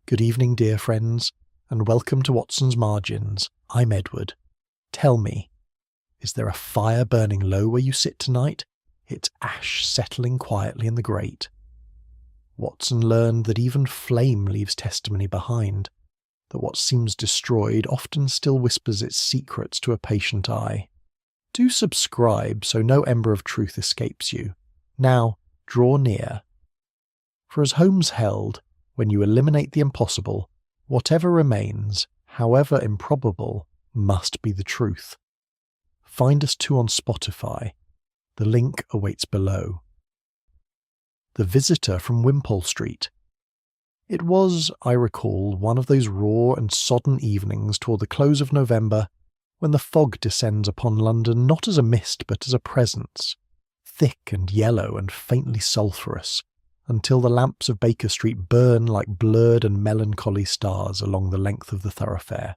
Good evening, dear friends, and welcome to Watson's Margins. I'm Edward. Tell me, is there a fire burning low where you sit tonight? Its ash settling quietly in the grate. Watson learned that even flame leaves testimony behind, that what seems destroyed often still whispers its secrets to a patient eye. Do subscribe so no ember of truth escapes you. Now, draw near. For as Holmes held, when you eliminate the impossible, whatever remains, however improbable, must be the truth. Find us too on Spotify. The link awaits below. The Visitor from Wimpole Street. It was, I recall, one of those raw and sodden evenings toward the close of November, when the fog descends upon London not as a mist but as a presence, thick and yellow and faintly sulphurous, until the lamps of Baker Street burn like blurred and melancholy stars along the length of the thoroughfare.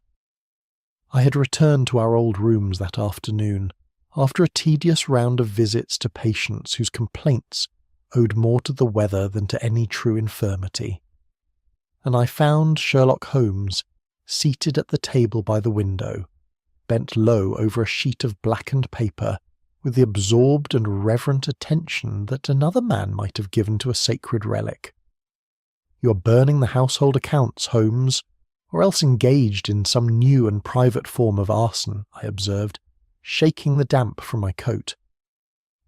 I had returned to our old rooms that afternoon, after a tedious round of visits to patients whose complaints owed more to the weather than to any true infirmity, and I found Sherlock Holmes seated at the table by the window, bent low over a sheet of blackened paper, with the absorbed and reverent attention that another man might have given to a sacred relic. "You're burning the household accounts, Holmes, or else engaged in some new and private form of arson," I observed, shaking the damp from my coat.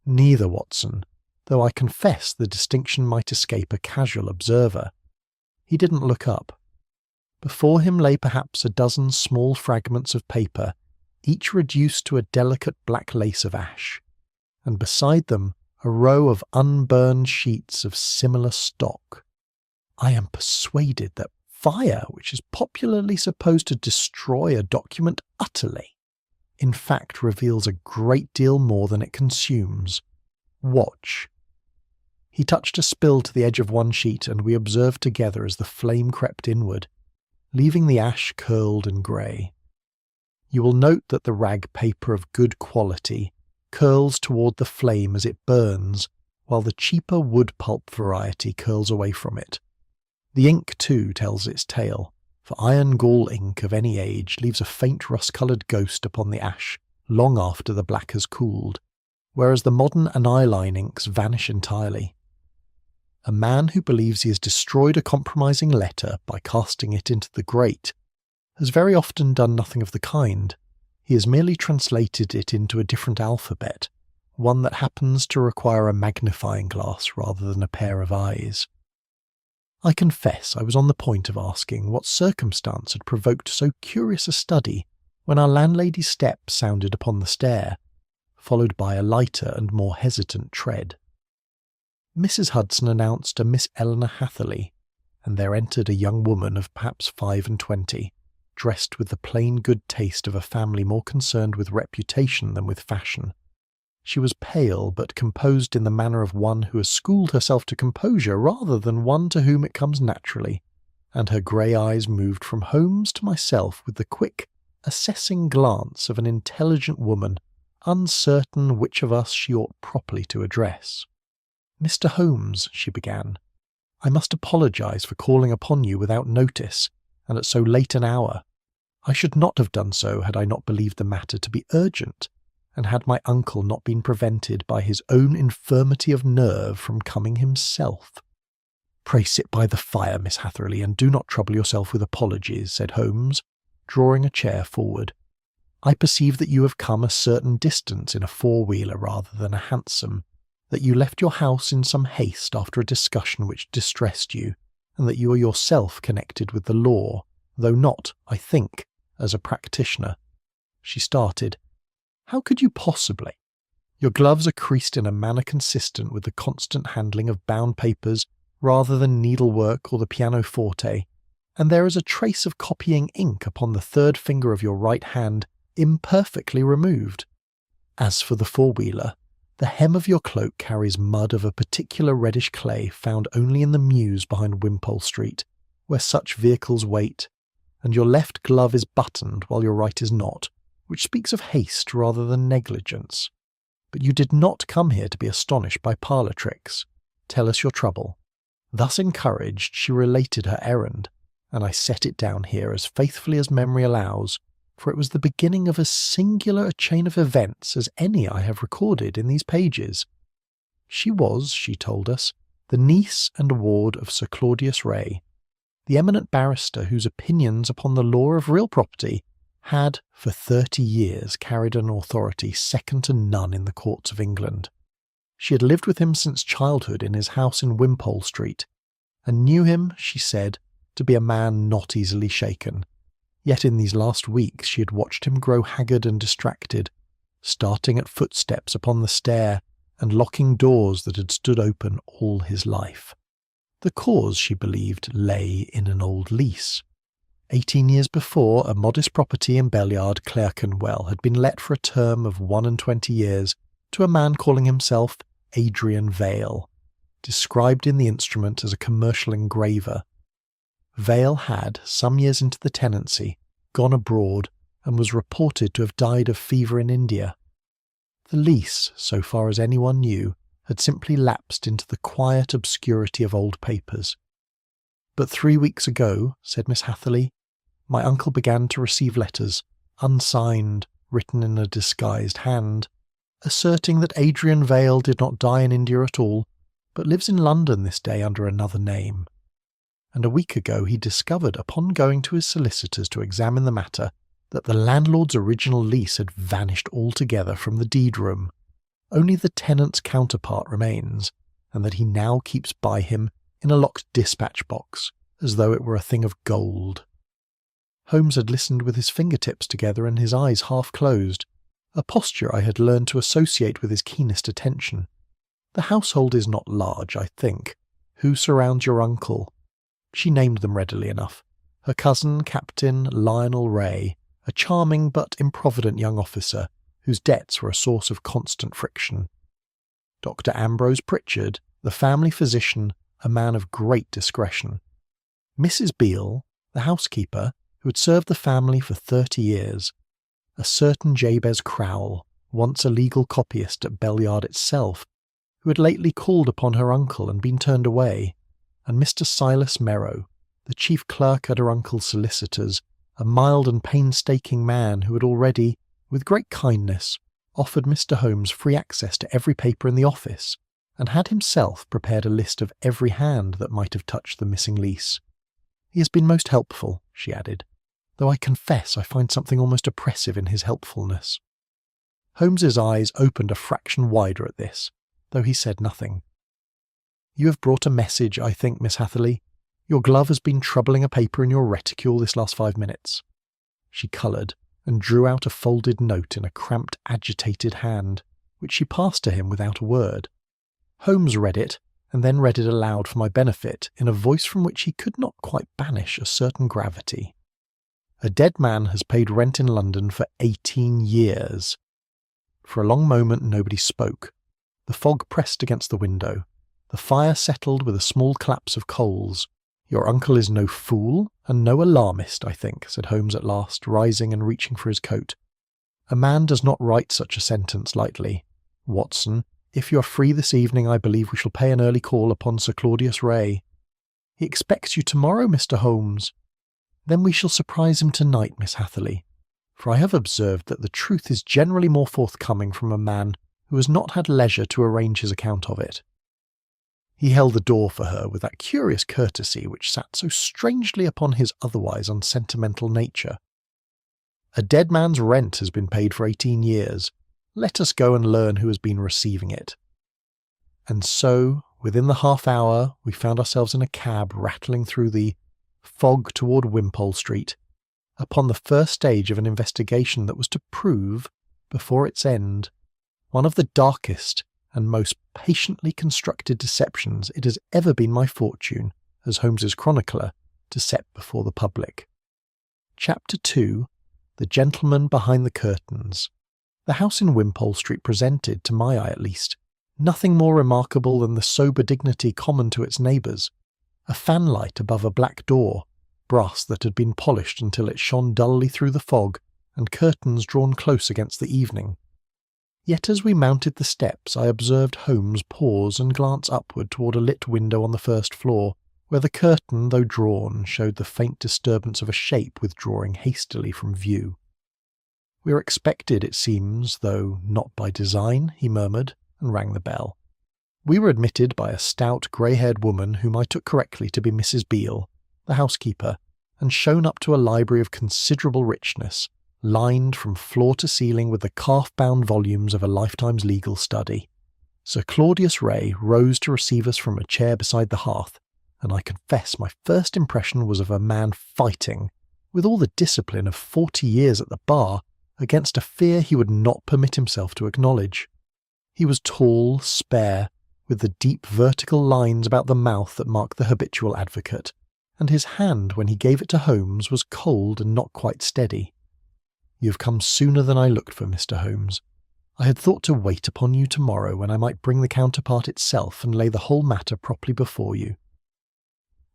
"Neither, Watson, though I confess the distinction might escape a casual observer." He didn't look up. Before him lay perhaps a dozen small fragments of paper, each reduced to a delicate black lace of ash, and beside them a row of unburned sheets of similar stock. I am persuaded that fire, which is popularly supposed to destroy a document utterly, in fact reveals a great deal more than it consumes. Watch. He touched a spill to the edge of one sheet, and we observed together as the flame crept inward, leaving the ash curled and grey. You will note that the rag paper of good quality curls toward the flame as it burns, while the cheaper wood pulp variety curls away from it. The ink, too, tells its tale, for iron gall ink of any age leaves a faint rust-coloured ghost upon the ash long after the black has cooled, whereas the modern aniline inks vanish entirely. A man who believes he has destroyed a compromising letter by casting it into the grate has very often done nothing of the kind. He has merely translated it into a different alphabet, one that happens to require a magnifying glass rather than a pair of eyes. I confess I was on the point of asking what circumstance had provoked so curious a study when our landlady's step sounded upon the stair, followed by a lighter and more hesitant tread. Mrs. Hudson announced a Miss Eleanor Hatherley, and there entered a young woman of perhaps 25, dressed with the plain good taste of a family more concerned with reputation than with fashion. She was pale, but composed in the manner of one who has schooled herself to composure rather than one to whom it comes naturally, and her grey eyes moved from Holmes to myself with the quick, assessing glance of an intelligent woman, uncertain which of us she ought properly to address. "Mr. Holmes," she began, "I must apologise for calling upon you without notice, and at so late an hour. I should not have done so had I not believed the matter to be urgent, and had my uncle not been prevented by his own infirmity of nerve from coming himself." "Pray sit by the fire, Miss Hatherley, and do not trouble yourself with apologies," said Holmes, drawing a chair forward. "I perceive that you have come a certain distance in a four-wheeler rather than a hansom, that you left your house in some haste after a discussion which distressed you, and that you are yourself connected with the law, though not, I think, as a practitioner." She started. "How could you possibly? Your gloves are creased in a manner consistent with the constant handling of bound papers rather than needlework or the pianoforte, and there is a trace of copying ink upon the third finger of your right hand, imperfectly removed. As for the four-wheeler, the hem of your cloak carries mud of a particular reddish clay found only in the mews behind Wimpole Street, where such vehicles wait, and your left glove is buttoned while your right is not, which speaks of haste rather than negligence. But you did not come here to be astonished by parlour tricks. Tell us your trouble." Thus encouraged, she related her errand, and I set it down here as faithfully as memory allows, for it was the beginning of as singular a chain of events as any I have recorded in these pages. She was, she told us, the niece and ward of Sir Claudius Ray, the eminent barrister whose opinions upon the law of real property had for 30 years carried an authority second to none in the courts of England. She had lived with him since childhood in his house in Wimpole Street, and knew him, she said, to be a man not easily shaken. Yet in these last weeks she had watched him grow haggard and distracted, starting at footsteps upon the stair and locking doors that had stood open all his life. The cause, she believed, lay in an old lease. 18 years before, a modest property in Belliard, Clerkenwell, had been let for a term of 21 years to a man calling himself Adrian Vale, described in the instrument as a commercial engraver. Vale had, some years into the tenancy, gone abroad and was reported to have died of fever in India. The lease, so far as anyone knew, had simply lapsed into the quiet obscurity of old papers. But 3 weeks ago, said Miss Hatherley, my uncle began to receive letters, unsigned, written in a disguised hand, asserting that Adrian Vale did not die in India at all, but lives in London this day under another name. And a week ago he discovered, upon going to his solicitors to examine the matter, that the landlord's original lease had vanished altogether from the deed room. Only the tenant's counterpart remains, and that he now keeps by him in a locked dispatch box, as though it were a thing of gold. Holmes had listened with his fingertips together and his eyes half closed, a posture I had learned to associate with his keenest attention. The household is not large, I think. Who surrounds your uncle? She named them readily enough. Her cousin, Captain Lionel Ray, a charming but improvident young officer, whose debts were a source of constant friction. Dr. Ambrose Pritchard, the family physician, a man of great discretion. Mrs. Beale, the housekeeper, who had served the family for 30 years. A certain Jabez Crowle, once a legal copyist at Belliard itself, who had lately called upon her uncle and been turned away, and Mr. Silas Merrow, the chief clerk at her uncle's solicitors, a mild and painstaking man who had already, with great kindness, offered Mr. Holmes free access to every paper in the office, and had himself prepared a list of every hand that might have touched the missing lease. He has been most helpful, she added, though I confess I find something almost oppressive in his helpfulness. Holmes's eyes opened a fraction wider at this, though he said nothing. You have brought a message, I think, Miss Hatherley. Your glove has been troubling a paper in your reticule this last 5 minutes. She coloured and drew out a folded note in a cramped, agitated hand, which she passed to him without a word. Holmes read it, and then read it aloud for my benefit in a voice from which he could not quite banish a certain gravity. A dead man has paid rent in London for 18 years. For a long moment nobody spoke. The fog pressed against the window. The fire settled with a small collapse of coals. Your uncle is no fool and no alarmist, I think, said Holmes at last, rising and reaching for his coat. A man does not write such a sentence lightly. Watson, if you are free this evening, I believe we shall pay an early call upon Sir Claudius Ray. He expects you tomorrow, Mr. Holmes. Then we shall surprise him tonight, Miss Hatherley, for I have observed that the truth is generally more forthcoming from a man who has not had leisure to arrange his account of it. He held the door for her with that curious courtesy which sat so strangely upon his otherwise unsentimental nature. A dead man's rent has been paid for 18 years. Let us go and learn who has been receiving it. And so, within the half hour, we found ourselves in a cab rattling through the fog toward Wimpole Street, upon the first stage of an investigation that was to prove, before its end, one of the darkest and most patiently constructed deceptions it has ever been my fortune, as Holmes's chronicler, to set before the public. Chapter 2. The Gentleman Behind the Curtains. The house in Wimpole Street presented, to my eye at least, nothing more remarkable than the sober dignity common to its neighbours. A fanlight above a black door, brass that had been polished until it shone dully through the fog, and curtains drawn close against the evening. Yet as we mounted the steps I observed Holmes pause and glance upward toward a lit window on the first floor, where the curtain, though drawn, showed the faint disturbance of a shape withdrawing hastily from view. "We are expected, it seems, though not by design," he murmured, and rang the bell. We were admitted by a stout, grey-haired woman whom I took correctly to be Mrs. Beale, the housekeeper, and shown up to a library of considerable richness, lined from floor to ceiling with the calf-bound volumes of a lifetime's legal study. Sir Claudius Ray rose to receive us from a chair beside the hearth, and I confess my first impression was of a man fighting, with all the discipline of 40 years at the bar, against a fear he would not permit himself to acknowledge. He was tall, spare, with the deep vertical lines about the mouth that mark the habitual advocate, and his hand, when he gave it to Holmes, was cold and not quite steady. "You have come sooner than I looked for, Mr. Holmes. I had thought to wait upon you tomorrow, when I might bring the Counterpart itself and lay the whole matter properly before you."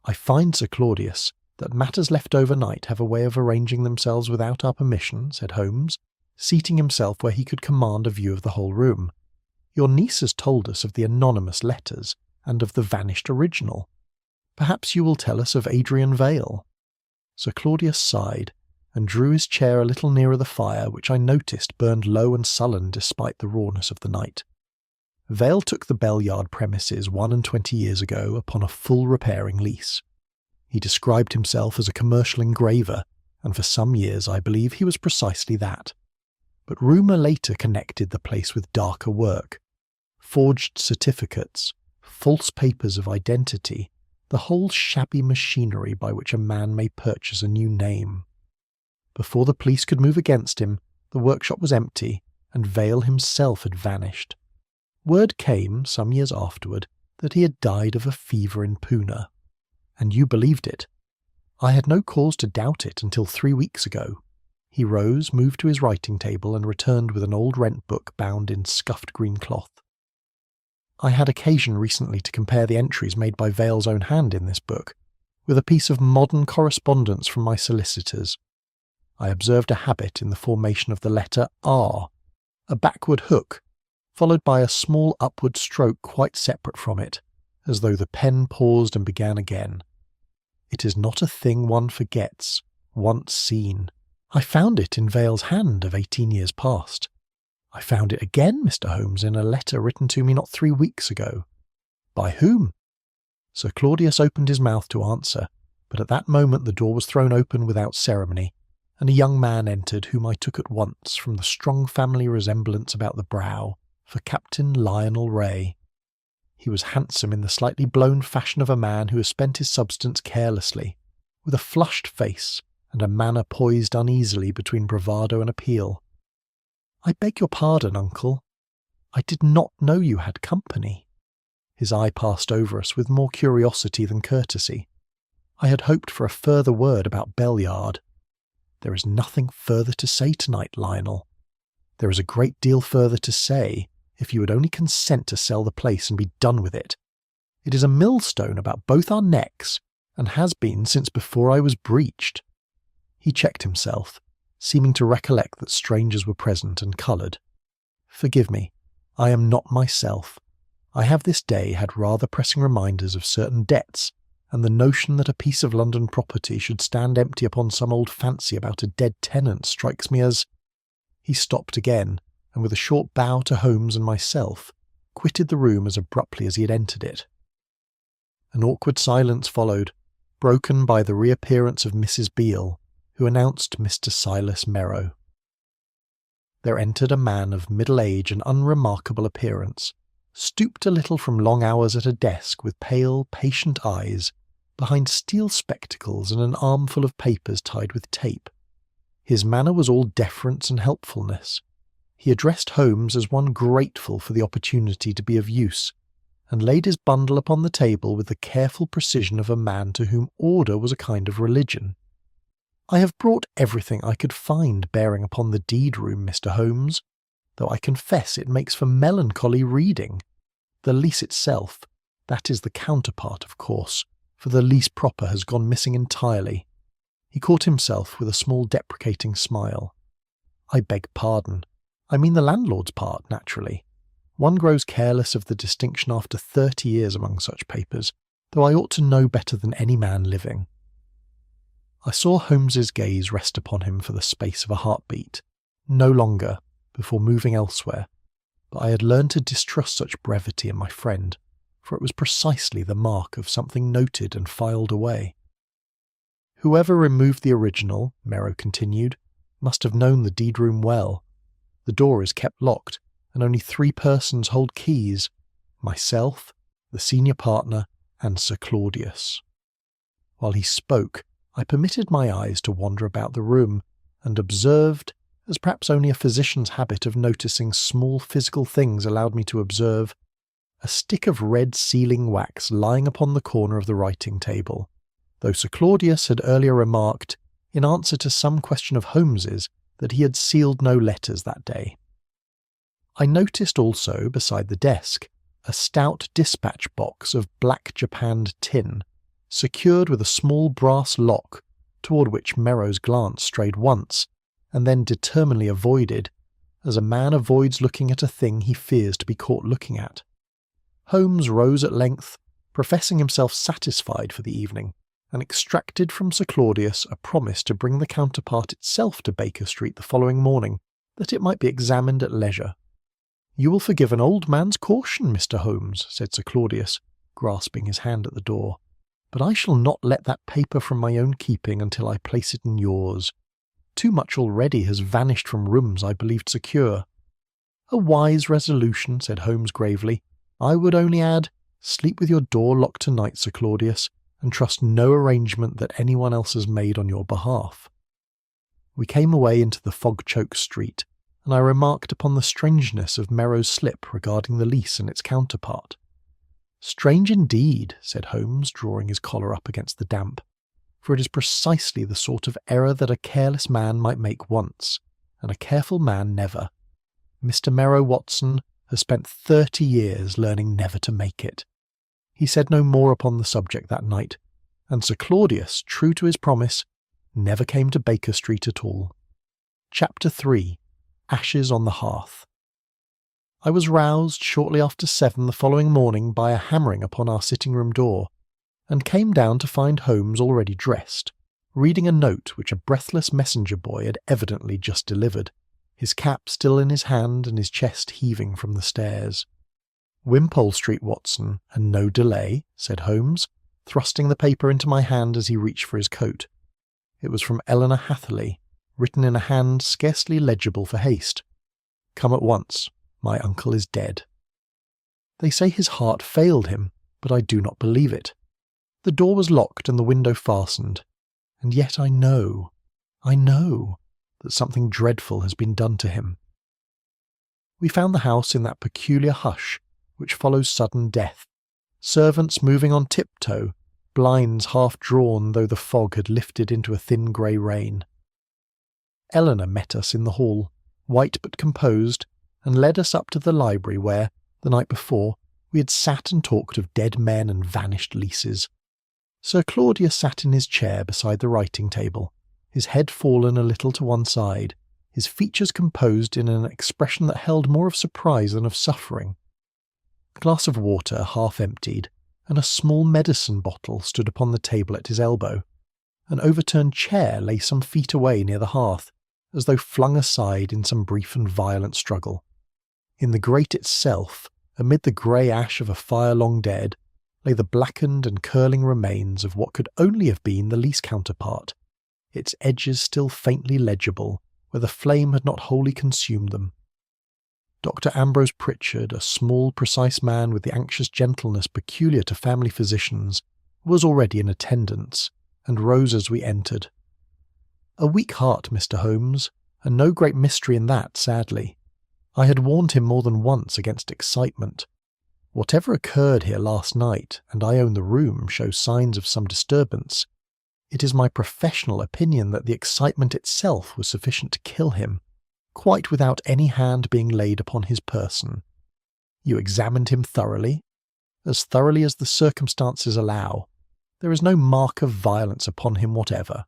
"I find, Sir Claudius, that matters left overnight have a way of arranging themselves without our permission," said Holmes, seating himself where he could command a view of the whole room. "Your niece has told us of the anonymous letters, and of the vanished original. Perhaps you will tell us of Adrian Vale." Sir Claudius sighed, and drew his chair a little nearer the fire, which I noticed burned low and sullen despite the rawness of the night. "Vale took the Bellyard premises 21 years ago upon a full repairing lease. He described himself as a commercial engraver, and for some years I believe he was precisely that. But rumour later connected the place with darker work. Forged certificates, false papers of identity, the whole shabby machinery by which a man may purchase a new name. Before the police could move against him, the workshop was empty, and Vale himself had vanished. Word came, some years afterward, that he had died of a fever in Poona. And you believed it. I had no cause to doubt it until 3 weeks ago." He rose, moved to his writing table, and returned with an old rent book bound in scuffed green cloth. "I had occasion recently to compare the entries made by Vale's own hand in this book with a piece of modern correspondence from my solicitors. I observed a habit in the formation of the letter R, a backward hook, followed by a small upward stroke quite separate from it, as though the pen paused and began again. It is not a thing one forgets, once seen. I found it in Vale's hand of 18 years past. I found it again, Mr. Holmes, in a letter written to me not 3 weeks ago." "By whom?" Sir Claudius opened his mouth to answer, but at that moment the door was thrown open without ceremony, and a young man entered whom I took at once, from the strong family resemblance about the brow, for Captain Lionel Ray. He was handsome in the slightly blown fashion of a man who has spent his substance carelessly, with a flushed face and a manner poised uneasily between bravado and appeal. "I beg your pardon, uncle. I did not know you had company." His eye passed over us with more curiosity than courtesy. "I had hoped for a further word about Bellyard." "There is nothing further to say tonight, Lionel. There is a great deal further to say, if you would only consent to sell the place and be done with it. It is a millstone about both our necks, and has been since before I was breeched." He checked himself, seeming to recollect that strangers were present, and coloured. "Forgive me, I am not myself. I have this day had rather pressing reminders of certain debts, and the notion that a piece of London property should stand empty upon some old fancy about a dead tenant strikes me as—" He stopped again, and with a short bow to Holmes and myself, quitted the room as abruptly as he had entered it. An awkward silence followed, broken by the reappearance of Mrs. Beale, who announced Mr. Silas Merrow. There entered a man of middle age and unremarkable appearance, stooped a little from long hours at a desk, with pale, patient eyes, behind steel spectacles and an armful of papers tied with tape. His manner was all deference and helpfulness. He addressed Holmes as one grateful for the opportunity to be of use, and laid his bundle upon the table with the careful precision of a man to whom order was a kind of religion. "I have brought everything I could find bearing upon the deed room, Mr. Holmes, though I confess it makes for melancholy reading. The lease itself, that is the counterpart, of course, for the lease proper has gone missing entirely." He caught himself with a small deprecating smile. "I beg pardon. I mean the landlord's part, naturally. One grows careless of the distinction after 30 years among such papers, though I ought to know better than any man living. I saw Holmes's gaze rest upon him for the space of a heartbeat, no longer, before moving elsewhere, but I had learned to distrust such brevity in my friend, for it was precisely the mark of something noted and filed away. Whoever removed the original, Merrow continued, must have known the deed room well. The door is kept locked, and only 3 persons hold keys: myself, the senior partner, and Sir Claudius. While he spoke, I permitted my eyes to wander about the room, and observed, as perhaps only a physician's habit of noticing small physical things allowed me to observe, a stick of red sealing wax lying upon the corner of the writing table, though Sir Claudius had earlier remarked, in answer to some question of Holmes's, that he had sealed no letters that day. I noticed also, beside the desk, a stout dispatch box of black japanned tin, secured with a small brass lock, toward which Merrow's glance strayed once, and then determinedly avoided, as a man avoids looking at a thing he fears to be caught looking at. Holmes rose at length, professing himself satisfied for the evening, and extracted from Sir Claudius a promise to bring the Counterpart itself to Baker Street the following morning, that it might be examined at leisure. "You will forgive an old man's caution, Mr. Holmes," said Sir Claudius, grasping his hand at the door, "but I shall not let that paper from my own keeping until I place it in yours. Too much already has vanished from rooms I believed secure." "A wise resolution," said Holmes gravely. "I would only add, sleep with your door locked tonight, Sir Claudius, and trust no arrangement that anyone else has made on your behalf." We came away into the fog-choked street, and I remarked upon the strangeness of Merrow's slip regarding the lease and its counterpart. "Strange indeed," said Holmes, drawing his collar up against the damp, "for it is precisely the sort of error that a careless man might make once, and a careful man never. Mr. Merrow, Watson, has spent 30 years learning never to make it." He said no more upon the subject that night, and Sir Claudius, true to his promise, never came to Baker Street at all. Chapter 3. Ashes on the Hearth. I was roused shortly after 7 the following morning by a hammering upon our sitting-room door, and came down to find Holmes already dressed, reading a note which a breathless messenger boy had evidently just delivered, his cap still in his hand and his chest heaving from the stairs. "Wimpole Street, Watson, and no delay," said Holmes, thrusting the paper into my hand as he reached for his coat. It was from Eleanor Hatherley, written in a hand scarcely legible for haste. "Come at once. My uncle is dead." They say his heart failed him, but I do not believe it. The door was locked and the window fastened, and yet I know that something dreadful has been done to him. We found the house in that peculiar hush which follows sudden death, servants moving on tiptoe, blinds half drawn though the fog had lifted into a thin grey rain. Eleanor met us in the hall, white but composed, and led us up to the library where, the night before, we had sat and talked of dead men and vanished leases. Sir Claudius sat in his chair beside the writing table, his head fallen a little to one side, his features composed in an expression that held more of surprise than of suffering. A glass of water, half emptied, and a small medicine bottle stood upon the table at his elbow. An overturned chair lay some feet away near the hearth, as though flung aside in some brief and violent struggle. In the grate itself, amid the grey ash of a fire long dead, lay the blackened and curling remains of what could only have been the Lease counterpart, its edges still faintly legible, where the flame had not wholly consumed them. Dr. Ambrose Pritchard, a small, precise man with the anxious gentleness peculiar to family physicians, was already in attendance, and rose as we entered. A weak heart, Mr. Holmes, and no great mystery in that, sadly. I had warned him more than once against excitement. Whatever occurred here last night, and I own the room, shows signs of some disturbance. It is my professional opinion that the excitement itself was sufficient to kill him, quite without any hand being laid upon his person. You examined him thoroughly? As thoroughly as the circumstances allow. There is no mark of violence upon him whatever.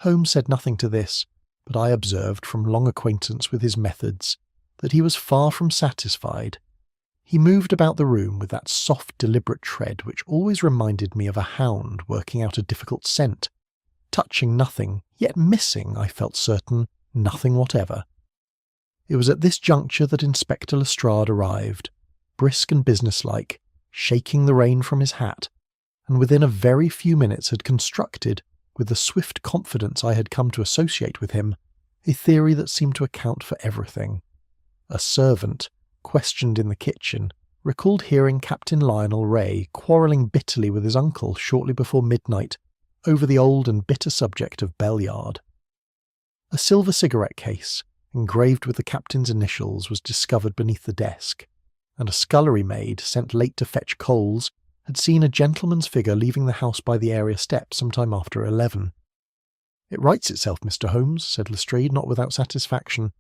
Holmes said nothing to this, but I observed from long acquaintance with his methods that he was far from satisfied. He moved about the room with that soft, deliberate tread which always reminded me of a hound working out a difficult scent, touching nothing, yet missing, I felt certain, nothing whatever. It was at this juncture that Inspector Lestrade arrived, brisk and businesslike, shaking the rain from his hat, and within a very few minutes had constructed, with the swift confidence I had come to associate with him, a theory that seemed to account for everything. A servant, questioned in the kitchen, recalled hearing Captain Lionel Ray quarrelling bitterly with his uncle shortly before midnight over the old and bitter subject of Belliard. A silver cigarette case, engraved with the captain's initials, was discovered beneath the desk, and a scullery maid, sent late to fetch coals, had seen a gentleman's figure leaving the house by the area steps some time after 11. "It writes itself, Mr. Holmes," said Lestrade, not without satisfaction.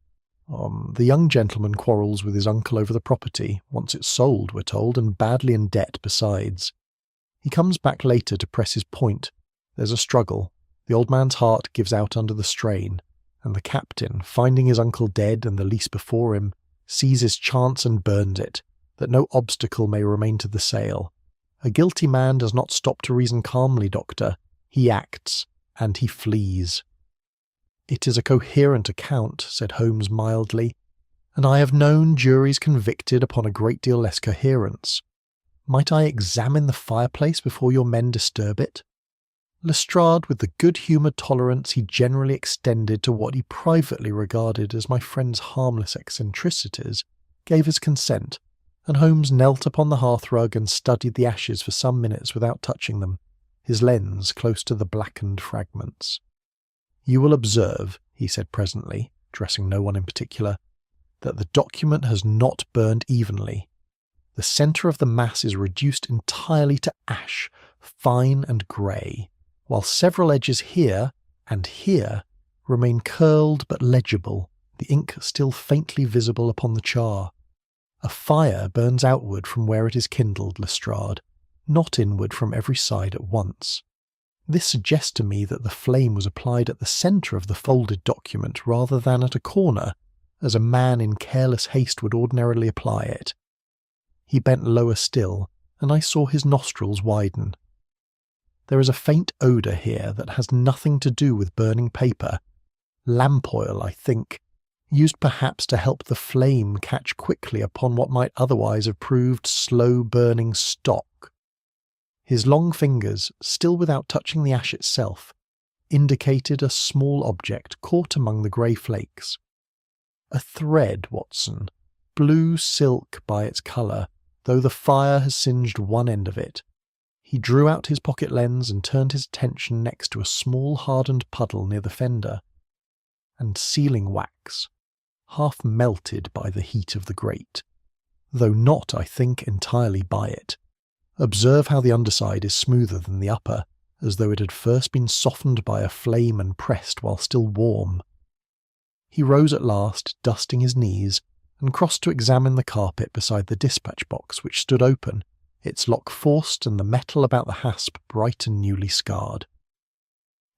The young gentleman quarrels with his uncle over the property, wants it sold, we're told, and badly in debt besides. He comes back later to press his point. There's a struggle. The old man's heart gives out under the strain, and the captain, finding his uncle dead and the lease before him, sees his chance and burns it, that no obstacle may remain to the sale. A guilty man does not stop to reason calmly, Doctor. He acts, and he flees. "It is a coherent account," said Holmes mildly, "and I have known juries convicted upon a great deal less coherence. Might I examine the fireplace before your men disturb it?" Lestrade, with the good-humoured tolerance he generally extended to what he privately regarded as my friend's harmless eccentricities, gave his consent, and Holmes knelt upon the hearthrug and studied the ashes for some minutes without touching them, his lens close to the blackened fragments. "You will observe," he said presently, addressing no one in particular, "that the document has not burned evenly. The centre of the mass is reduced entirely to ash, fine and grey, while several edges here and here remain curled but legible, the ink still faintly visible upon the char. A fire burns outward from where it is kindled, Lestrade, not inward from every side at once. This suggests to me that the flame was applied at the centre of the folded document rather than at a corner, as a man in careless haste would ordinarily apply it." He bent lower still, and I saw his nostrils widen. "There is a faint odour here that has nothing to do with burning paper. Lamp oil, I think, used perhaps to help the flame catch quickly upon what might otherwise have proved slow-burning stock." His long fingers, still without touching the ash itself, indicated a small object caught among the grey flakes. "A thread, Watson, blue silk by its colour, though the fire has singed one end of it." He drew out his pocket lens and turned his attention next to a small hardened puddle near the fender. "And sealing wax, half melted by the heat of the grate, though not, I think, entirely by it. Observe how the underside is smoother than the upper, as though it had first been softened by a flame and pressed while still warm." He rose at last, dusting his knees, and crossed to examine the carpet beside the dispatch box, which stood open, its lock forced and the metal about the hasp bright and newly scarred.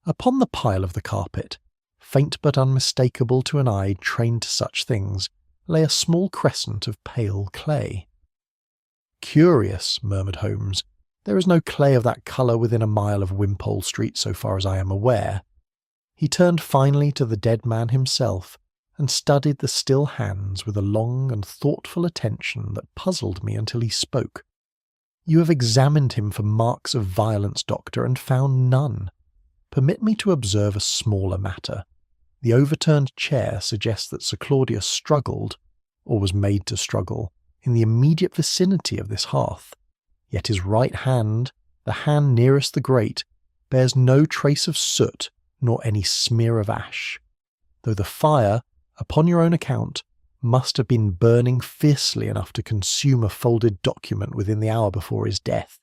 Upon the pile of the carpet, faint but unmistakable to an eye trained to such things, lay a small crescent of pale clay. "Curious," murmured Holmes. "There is no clay of that colour within a mile of Wimpole Street so far as I am aware." He turned finally to the dead man himself, and studied the still hands with a long and thoughtful attention that puzzled me until he spoke. "You have examined him for marks of violence, Doctor, and found none. Permit me to observe a smaller matter. The overturned chair suggests that Sir Claudius struggled, or was made to struggle, in the immediate vicinity of this hearth, yet his right hand, the hand nearest the grate, bears no trace of soot nor any smear of ash, though the fire, upon your own account, must have been burning fiercely enough to consume a folded document within the hour before his death."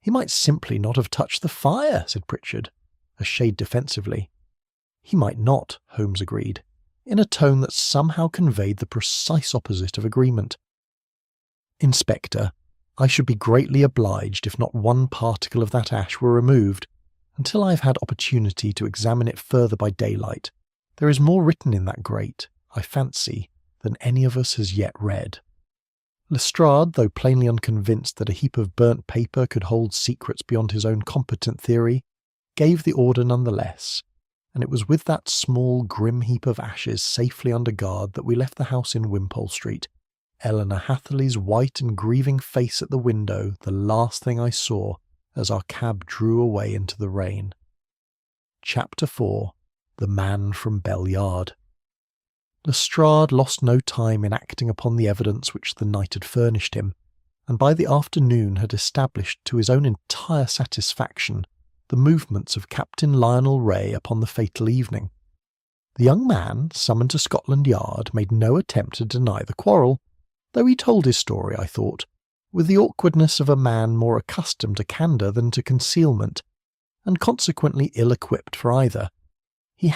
"He might simply not have touched the fire," said Pritchard, a shade defensively. "He might not," Holmes agreed, in a tone that somehow conveyed the precise opposite of agreement. "Inspector, I should be greatly obliged if not one particle of that ash were removed, until I have had opportunity to examine it further by daylight. There is more written in that grate, I fancy, than any of us has yet read." Lestrade, though plainly unconvinced that a heap of burnt paper could hold secrets beyond his own competent theory, gave the order nonetheless, and it was with that small, grim heap of ashes safely under guard that we left the house in Wimpole Street, Eleanor Hatherley's white and grieving face at the window the last thing I saw as our cab drew away into the rain. Chapter 4. The Man from Bell Yard. Lestrade lost no time in acting upon the evidence which the night had furnished him, and by the afternoon had established to his own entire satisfaction the movements of Captain Lionel Ray upon the fatal evening. The young man, summoned to Scotland Yard, made no attempt to deny the quarrel, though he told his story, I thought, with the awkwardness of a man more accustomed to candour than to concealment, and consequently ill-equipped for either. He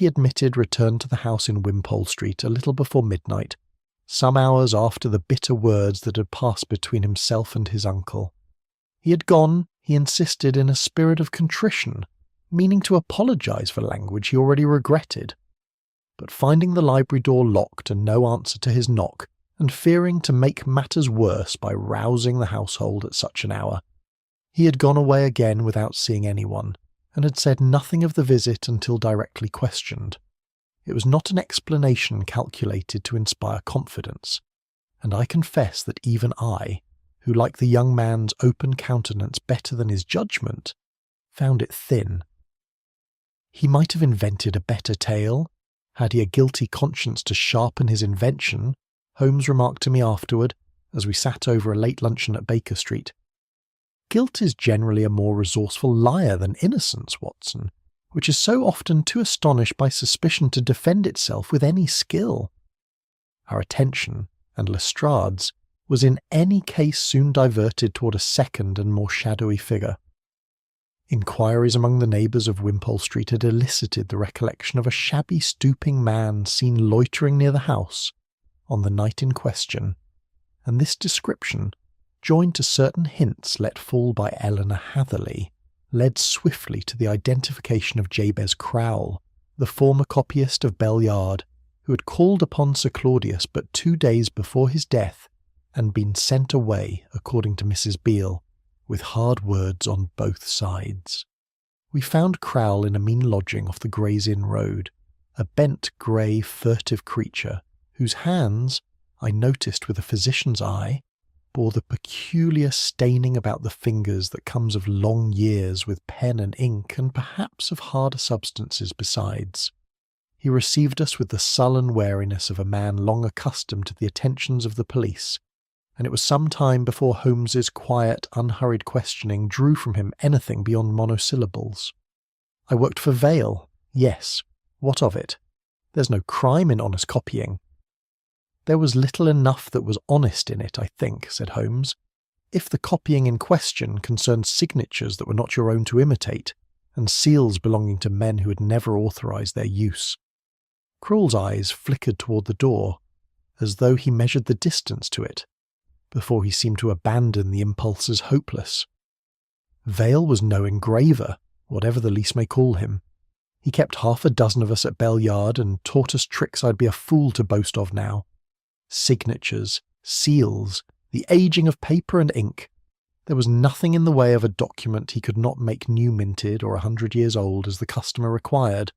admitted, returned to the house in Wimpole Street a little before midnight, some hours after the bitter words that had passed between himself and his uncle. He had gone, he insisted, in a spirit of contrition, meaning to apologise for language he already regretted. But finding the library door locked and no answer to his knock, and fearing to make matters worse by rousing the household at such an hour, he had gone away again without seeing anyone, and had said nothing of the visit until directly questioned. It was not an explanation calculated to inspire confidence, and I confess that even I, who liked the young man's open countenance better than his judgment, found it thin. He might have invented a better tale, had he a guilty conscience to sharpen his invention, Holmes remarked to me afterward, as we sat over a late luncheon at Baker Street. Guilt is generally a more resourceful liar than innocence, Watson, which is so often too astonished by suspicion to defend itself with any skill. Our attention, and Lestrade's, was in any case soon diverted toward a second and more shadowy figure. Inquiries among the neighbours of Wimpole Street had elicited the recollection of a shabby stooping man seen loitering near the house on the night in question, and this description, joined to certain hints let fall by Eleanor Hatherley, led swiftly to the identification of Jabez Crowle, the former copyist of Bell Yard, who had called upon Sir Claudius but 2 days before his death and been sent away, according to Mrs. Beale, with hard words on both sides. We found Crowle in a mean lodging off the Gray's Inn Road, a bent, grey, furtive creature, whose hands, I noticed with a physician's eye, bore the peculiar staining about the fingers that comes of long years with pen and ink, and perhaps of harder substances besides. He received us with the sullen wariness of a man long accustomed to the attentions of the police, and it was some time before Holmes's quiet, unhurried questioning drew from him anything beyond monosyllables. I worked for Vale. Yes. What of it? There's no crime in honest copying. There was little enough that was honest in it, I think, said Holmes, if the copying in question concerned signatures that were not your own to imitate, and seals belonging to men who had never authorised their use. Crowle's eyes flickered toward the door, as though he measured the distance to it, before he seemed to abandon the impulse as hopeless. Vale was no engraver, whatever the Lease may call him. He kept 6 of us at Bell Yard and taught us tricks I'd be a fool to boast of now. Signatures, seals, the aging of paper and ink. There was nothing in the way of a document he could not make new-minted or 100 years old as the customer required.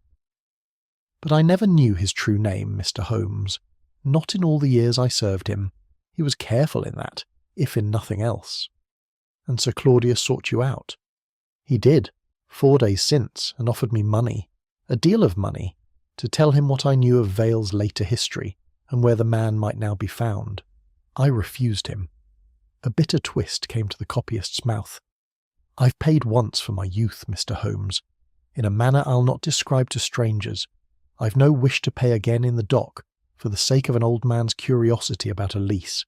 But I never knew his true name, Mr. Holmes, not in all the years I served him. He was careful in that, if in nothing else. And Sir Claudius sought you out. He did, 4 days since, and offered me money, a deal of money, to tell him what I knew of Vale's later history, and where the man might now be found. I refused him. A bitter twist came to the copyist's mouth. I've paid once for my youth, Mr. Holmes, in a manner I'll not describe to strangers. I've no wish to pay again in the dock, for the sake of an old man's curiosity about a lease.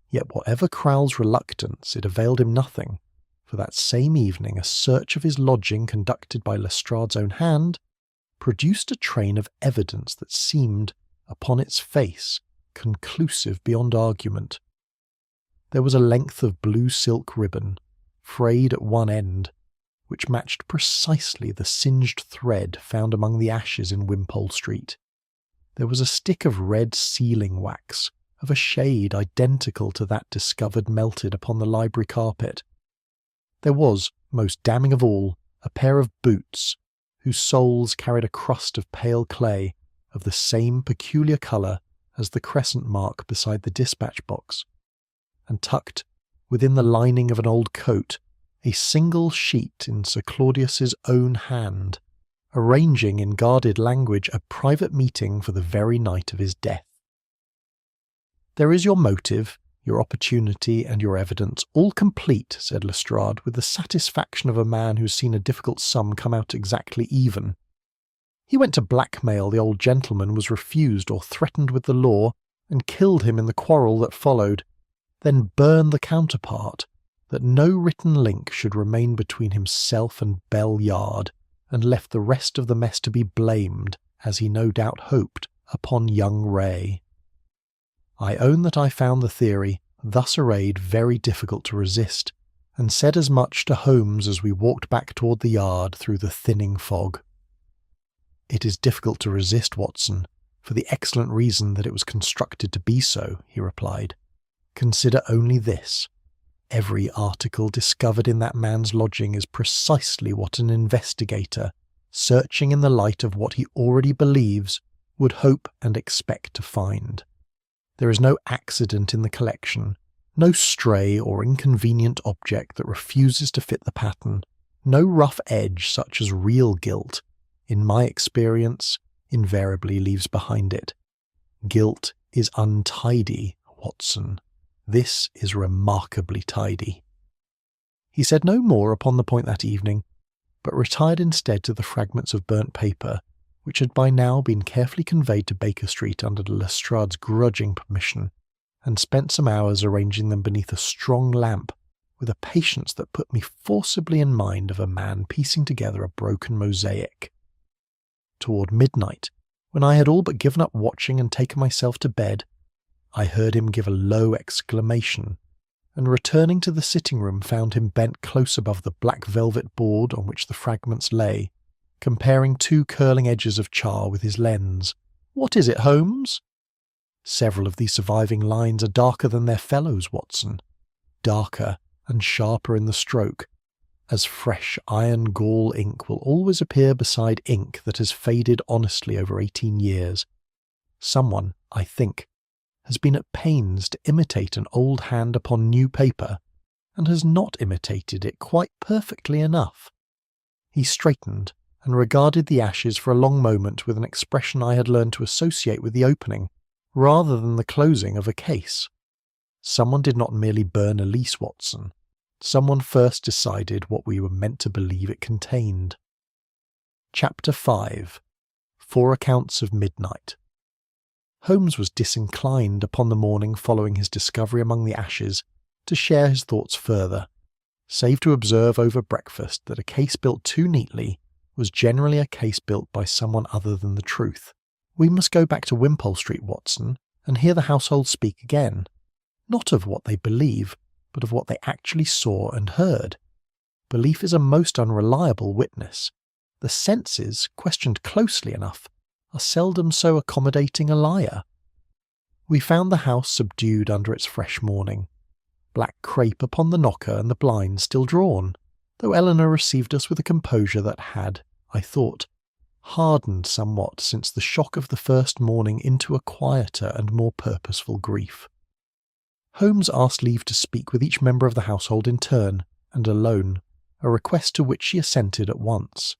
Yet whatever Crowle's reluctance, it availed him nothing, for that same evening a search of his lodging conducted by Lestrade's own hand produced a train of evidence that seemed, upon its face, conclusive beyond argument. There was a length of blue silk ribbon, frayed at one end, which matched precisely the singed thread found among the ashes in Wimpole Street. There was a stick of red sealing wax, of a shade identical to that discovered melted upon the library carpet. There was, most damning of all, a pair of boots, whose soles carried a crust of pale clay of the same peculiar colour as the crescent mark beside the dispatch box, and tucked within the lining of an old coat a single sheet in Sir Claudius's own hand, arranging in guarded language a private meeting for the very night of his death. "There is your motive, your opportunity, and your evidence, all complete," said Lestrade, with the satisfaction of a man who's seen a difficult sum come out exactly even. "He went to blackmail the old gentleman, was refused or threatened with the law, and killed him in the quarrel that followed, then burned the counterpart, that no written link should remain between himself and Bell Yard, and left the rest of the mess to be blamed, as he no doubt hoped, upon young Ray. I own that I found the theory, thus arrayed, very difficult to resist, and said as much to Holmes as we walked back toward the yard through the thinning fog. It is difficult to resist, Watson, for the excellent reason that it was constructed to be so, he replied. Consider only this. Every article discovered in that man's lodging is precisely what an investigator, searching in the light of what he already believes, would hope and expect to find. There is no accident in the collection, no stray or inconvenient object that refuses to fit the pattern, no rough edge such as real guilt, in my experience, invariably leaves behind it. Guilt is untidy, Watson. This is remarkably tidy. He said no more upon the point that evening, but retired instead to the fragments of burnt paper, which had by now been carefully conveyed to Baker Street under Lestrade's grudging permission, and spent some hours arranging them beneath a strong lamp, with a patience that put me forcibly in mind of a man piecing together a broken mosaic. Toward midnight, when I had all but given up watching and taken myself to bed, I heard him give a low exclamation, and returning to the sitting-room found him bent close above the black velvet board on which the fragments lay, comparing two curling edges of char with his lens. "What is it, Holmes?" "Several of these surviving lines are darker than their fellows, Watson. Darker and sharper in the stroke, as fresh iron gall ink will always appear beside ink that has faded honestly over 18 years. Someone, I think, has been at pains to imitate an old hand upon new paper, and has not imitated it quite perfectly enough." He straightened and regarded the ashes for a long moment with an expression I had learned to associate with the opening, rather than the closing of a case. Someone did not merely burn a lease, Watson. Someone first decided what we were meant to believe it contained. Chapter 5. 4 Accounts of Midnight. Holmes was disinclined upon the morning following his discovery among the ashes to share his thoughts further, save to observe over breakfast that a case built too neatly was generally a case built by someone other than the truth. We must go back to Wimpole Street, Watson, and hear the household speak again, not of what they believe, but of what they actually saw and heard. Belief is a most unreliable witness. The senses, questioned closely enough, are seldom so accommodating a liar. We found the house subdued under its fresh morning, black crape upon the knocker and the blinds still drawn, though Eleanor received us with a composure that had, I thought, hardened somewhat since the shock of the first morning into a quieter and more purposeful grief. Holmes asked leave to speak with each member of the household in turn, and alone, a request to which she assented at once.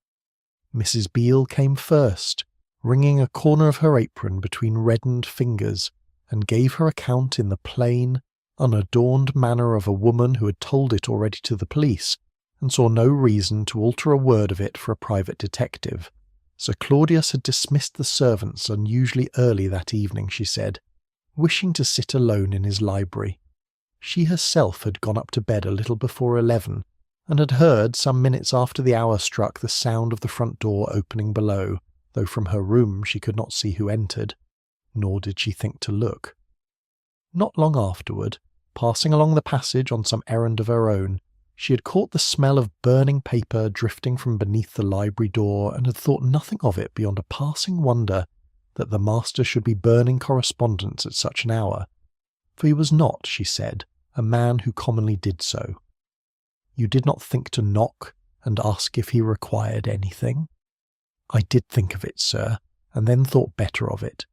Mrs. Beale came first, wringing a corner of her apron between reddened fingers, and gave her account in the plain, unadorned manner of a woman who had told it already to the police, and saw no reason to alter a word of it for a private detective. Sir Claudius had dismissed the servants unusually early that evening, she said, wishing to sit alone in his library. She herself had gone up to bed a little before 11, and had heard, some minutes after the hour struck, the sound of the front door opening below, though from her room she could not see who entered, nor did she think to look. Not long afterward, passing along the passage on some errand of her own, she had caught the smell of burning paper drifting from beneath the library door, and had thought nothing of it beyond a passing wonder that the master should be burning correspondence at such an hour, for he was not, she said, a man who commonly did so. You did not think to knock and ask if he required anything? I did think of it, sir, and then thought better of it.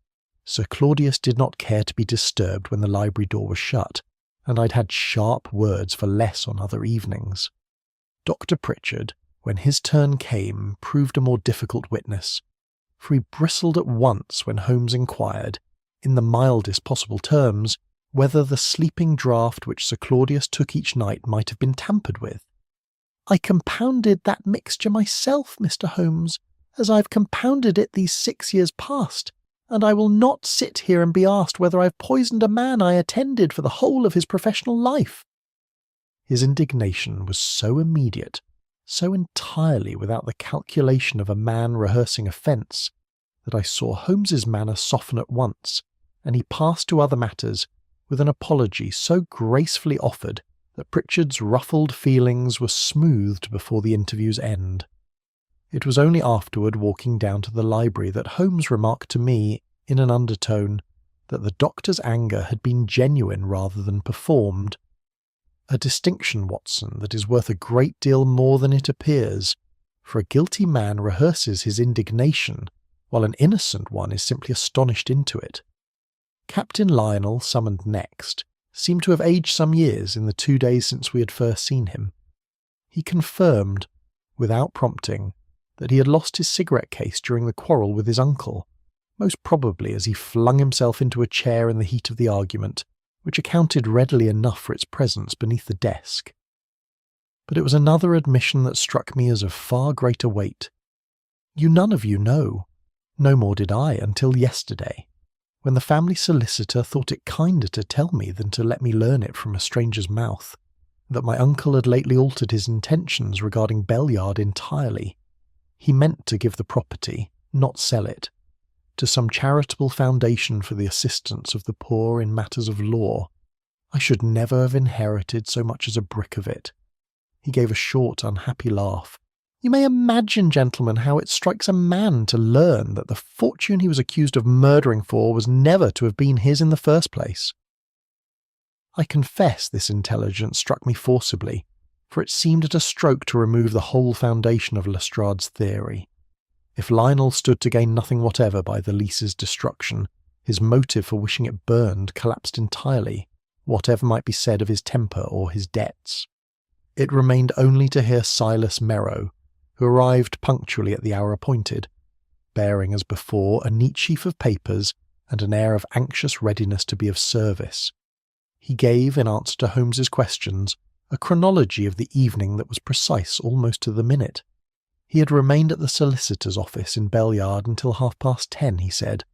Sir Claudius did not care to be disturbed when the library door was shut, and I'd had sharp words for less on other evenings. Dr. Pritchard, when his turn came, proved a more difficult witness, for he bristled at once when Holmes inquired, in the mildest possible terms, whether the sleeping draught which Sir Claudius took each night might have been tampered with. I compounded that mixture myself, Mr. Holmes, as I've compounded it these 6 years past, and I will not sit here and be asked whether I've poisoned a man I attended for the whole of his professional life. His indignation was so immediate, so entirely without the calculation of a man rehearsing offence, that I saw Holmes's manner soften at once, and he passed to other matters with an apology so gracefully offered that Pritchard's ruffled feelings were smoothed before the interview's end. It was only afterward, walking down to the library, that Holmes remarked to me, in an undertone, that the doctor's anger had been genuine rather than performed. A distinction, Watson, that is worth a great deal more than it appears, for a guilty man rehearses his indignation, while an innocent one is simply astonished into it. Captain Lionel, summoned next, seemed to have aged some years in the 2 days since we had first seen him. He confirmed, without prompting, that he had lost his cigarette case during the quarrel with his uncle, most probably as he flung himself into a chair in the heat of the argument, which accounted readily enough for its presence beneath the desk. But it was another admission that struck me as of far greater weight. You none of you know, no more did I until yesterday, when the family solicitor thought it kinder to tell me than to let me learn it from a stranger's mouth, that my uncle had lately altered his intentions regarding Belliard entirely. He meant to give the property, not sell it, to some charitable foundation for the assistance of the poor in matters of law. I should never have inherited so much as a brick of it. He gave a short, unhappy laugh. You may imagine, gentlemen, how it strikes a man to learn that the fortune he was accused of murdering for was never to have been his in the first place. I confess this intelligence struck me forcibly, for it seemed at a stroke to remove the whole foundation of Lestrade's theory. If Lionel stood to gain nothing whatever by the Lease's destruction, his motive for wishing it burned collapsed entirely, whatever might be said of his temper or his debts. It remained only to hear Silas Merrow, who arrived punctually at the hour appointed, bearing as before a neat sheaf of papers and an air of anxious readiness to be of service. He gave, in answer to Holmes's questions, a chronology of the evening that was precise almost to the minute. He had remained at the solicitor's office in Belliard until 10:30, he said,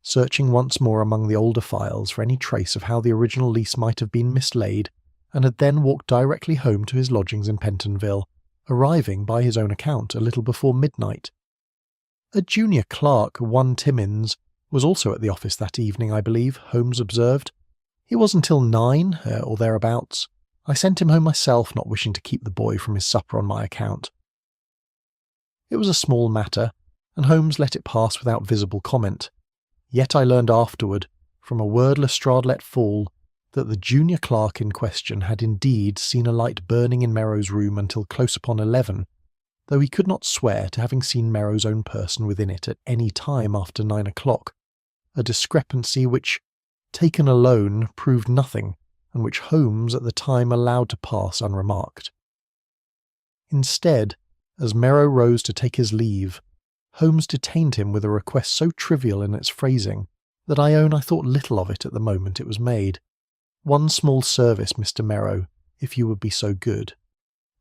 searching once more among the older files for any trace of how the original lease might have been mislaid, and had then walked directly home to his lodgings in Pentonville, arriving, by his own account, a little before midnight. A junior clerk, one Timmins, was also at the office that evening, I believe, Holmes observed. He was until 9, or thereabouts. I sent him home myself, not wishing to keep the boy from his supper on my account. It was a small matter, and Holmes let it pass without visible comment. Yet I learned afterward, from a word Lestrade let fall, that the junior clerk in question had indeed seen a light burning in Merrow's room until close upon 11, though he could not swear to having seen Merrow's own person within it at any time after 9 o'clock, a discrepancy which, taken alone, proved nothing, and which Holmes at the time allowed to pass unremarked. Instead, as Merrow rose to take his leave, Holmes detained him with a request so trivial in its phrasing that I own I thought little of it at the moment it was made. One small service, Mr. Merrow, if you would be so good.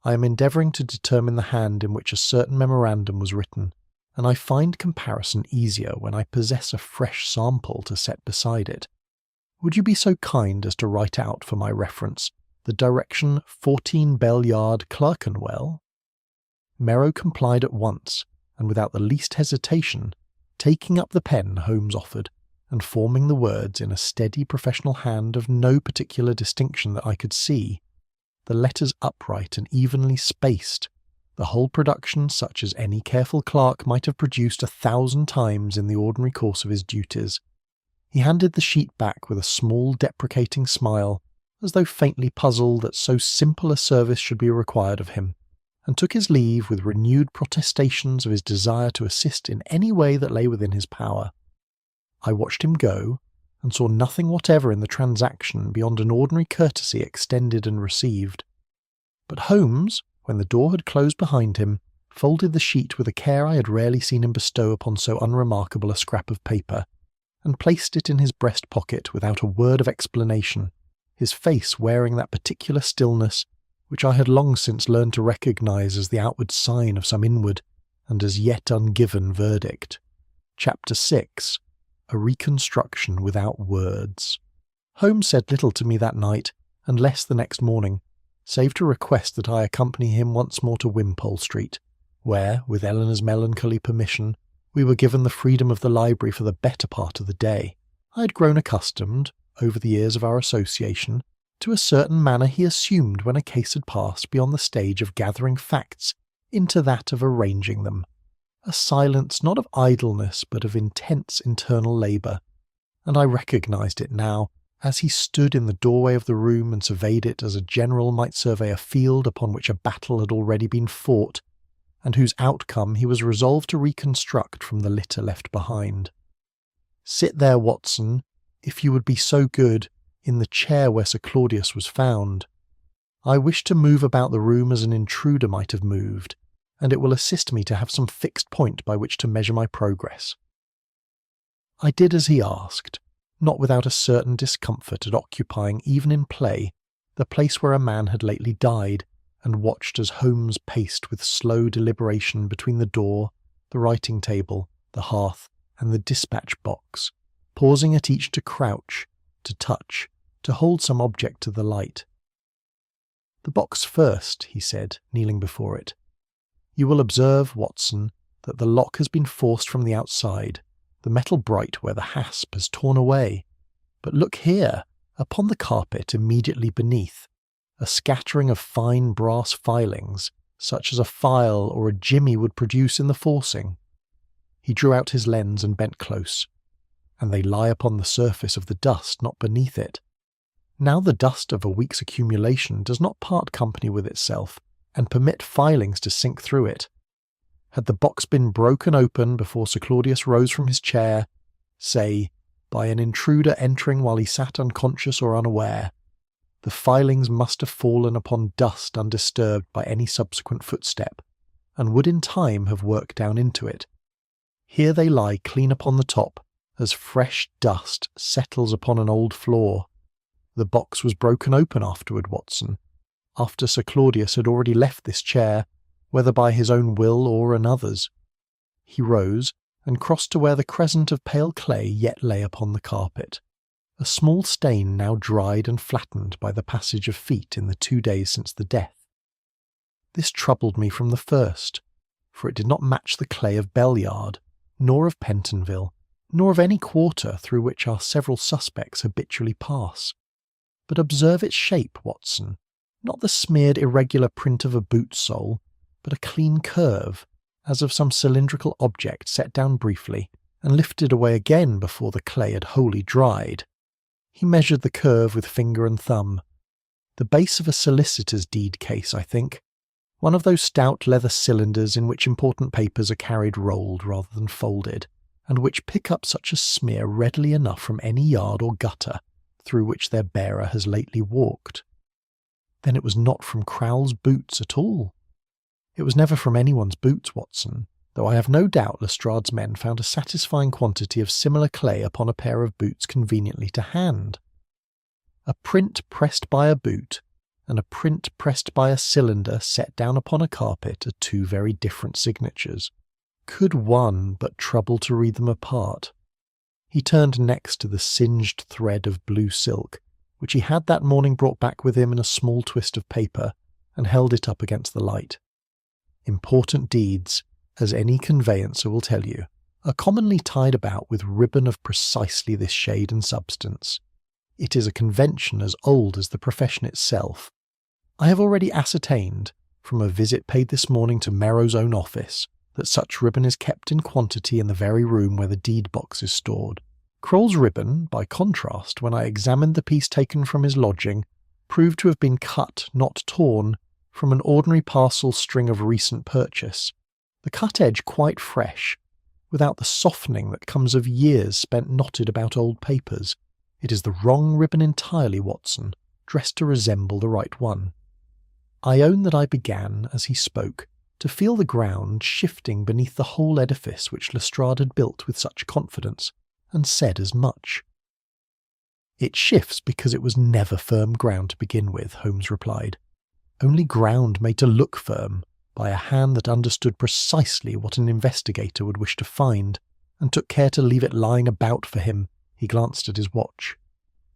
I am endeavouring to determine the hand in which a certain memorandum was written, and I find comparison easier when I possess a fresh sample to set beside it. Would you be so kind as to write out for my reference the direction 14 Belliard, Clerkenwell? Merrow complied at once, and without the least hesitation, taking up the pen Holmes offered, and forming the words in a steady professional hand of no particular distinction that I could see, the letters upright and evenly spaced, the whole production such as any careful clerk might have produced 1,000 times in the ordinary course of his duties. He handed the sheet back with a small deprecating smile, as though faintly puzzled that so simple a service should be required of him, and took his leave with renewed protestations of his desire to assist in any way that lay within his power. I watched him go, and saw nothing whatever in the transaction beyond an ordinary courtesy extended and received. But Holmes, when the door had closed behind him, folded the sheet with a care I had rarely seen him bestow upon so unremarkable a scrap of paper, and placed it in his breast pocket without a word of explanation, his face wearing that particular stillness which I had long since learned to recognise as the outward sign of some inward and as yet ungiven verdict. Chapter 6. A Reconstruction Without Words. Holmes said little to me that night, and less the next morning, save to request that I accompany him once more to Wimpole Street, where, with Eleanor's melancholy permission, we were given the freedom of the library for the better part of the day. I had grown accustomed, over the years of our association, to a certain manner he assumed when a case had passed beyond the stage of gathering facts into that of arranging them. A silence not of idleness but of intense internal labour, and I recognised it now, as he stood in the doorway of the room and surveyed it as a general might survey a field upon which a battle had already been fought, and whose outcome he was resolved to reconstruct from the litter left behind. "Sit there, Watson, if you would be so good, in the chair where Sir Claudius was found. I wish to move about the room as an intruder might have moved, and it will assist me to have some fixed point by which to measure my progress." I did as he asked, not without a certain discomfort at occupying, even in play, the place where a man had lately died, and watched as Holmes paced with slow deliberation between the door, the writing table, the hearth, and the dispatch box, pausing at each to crouch, to touch, to hold some object to the light. "The box first," he said, kneeling before it. "You will observe, Watson, that the lock has been forced from the outside, the metal bright where the hasp has torn away. But look here, upon the carpet immediately beneath, a scattering of fine brass filings, such as a file or a jimmy would produce in the forcing." He drew out his lens and bent close. "And they lie upon the surface of the dust, not beneath it. Now the dust of a week's accumulation does not part company with itself, and permit filings to sink through it. Had the box been broken open before Sir Claudius rose from his chair, say, by an intruder entering while he sat unconscious or unaware, the filings must have fallen upon dust undisturbed by any subsequent footstep, and would in time have worked down into it. Here they lie clean upon the top, as fresh dust settles upon an old floor. The box was broken open afterward, Watson, after Sir Claudius had already left this chair, whether by his own will or another's." He rose and crossed to where the crescent of pale clay yet lay upon the carpet, a small stain now dried and flattened by the passage of feet in the 2 days since the death. This troubled me from the first, for it did not match the clay of Belliard, nor of Pentonville, nor of any quarter through which our several suspects habitually pass. But observe its shape, Watson, not the smeared irregular print of a boot sole, but a clean curve, as of some cylindrical object set down briefly, and lifted away again before the clay had wholly dried. He measured the curve with finger and thumb. The base of a solicitor's deed case, I think, one of those stout leather cylinders in which important papers are carried rolled rather than folded, and which pick up such a smear readily enough from any yard or gutter through which their bearer has lately walked. Then it was not from Crowle's boots at all. It was never from anyone's boots, Watson, though I have no doubt Lestrade's men found a satisfying quantity of similar clay upon a pair of boots conveniently to hand. A print pressed by a boot, and a print pressed by a cylinder set down upon a carpet are two very different signatures. Could one but trouble to read them apart? He turned next to the singed thread of blue silk, which he had that morning brought back with him in a small twist of paper, and held it up against the light. Important deeds, as any conveyancer will tell you, are commonly tied about with ribbon of precisely this shade and substance. It is a convention as old as the profession itself. I have already ascertained, from a visit paid this morning to Merrow's own office, that such ribbon is kept in quantity in the very room where the deed box is stored, Kroll's ribbon, by contrast, when I examined the piece taken from his lodging, proved to have been cut, not torn, from an ordinary parcel string of recent purchase, the cut edge quite fresh, without the softening that comes of years spent knotted about old papers. It is the wrong ribbon entirely, Watson, dressed to resemble the right one. I own that I began, as he spoke, to feel the ground shifting beneath the whole edifice which Lestrade had built with such confidence, and said as much. "It shifts because it was never firm ground to begin with," Holmes replied. "Only ground made to look firm, by a hand that understood precisely what an investigator would wish to find, and took care to leave it lying about for him." He glanced at his watch.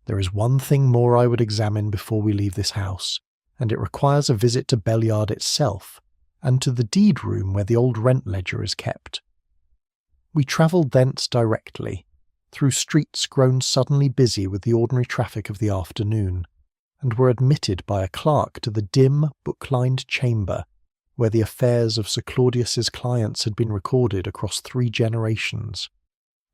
"There is one thing more I would examine before we leave this house, and it requires a visit to Belliard itself, and to the deed room where the old rent ledger is kept." We travelled thence directly, through streets grown suddenly busy with the ordinary traffic of the afternoon, and were admitted by a clerk to the dim, book-lined chamber where the affairs of Sir Claudius's clients had been recorded across 3 generations.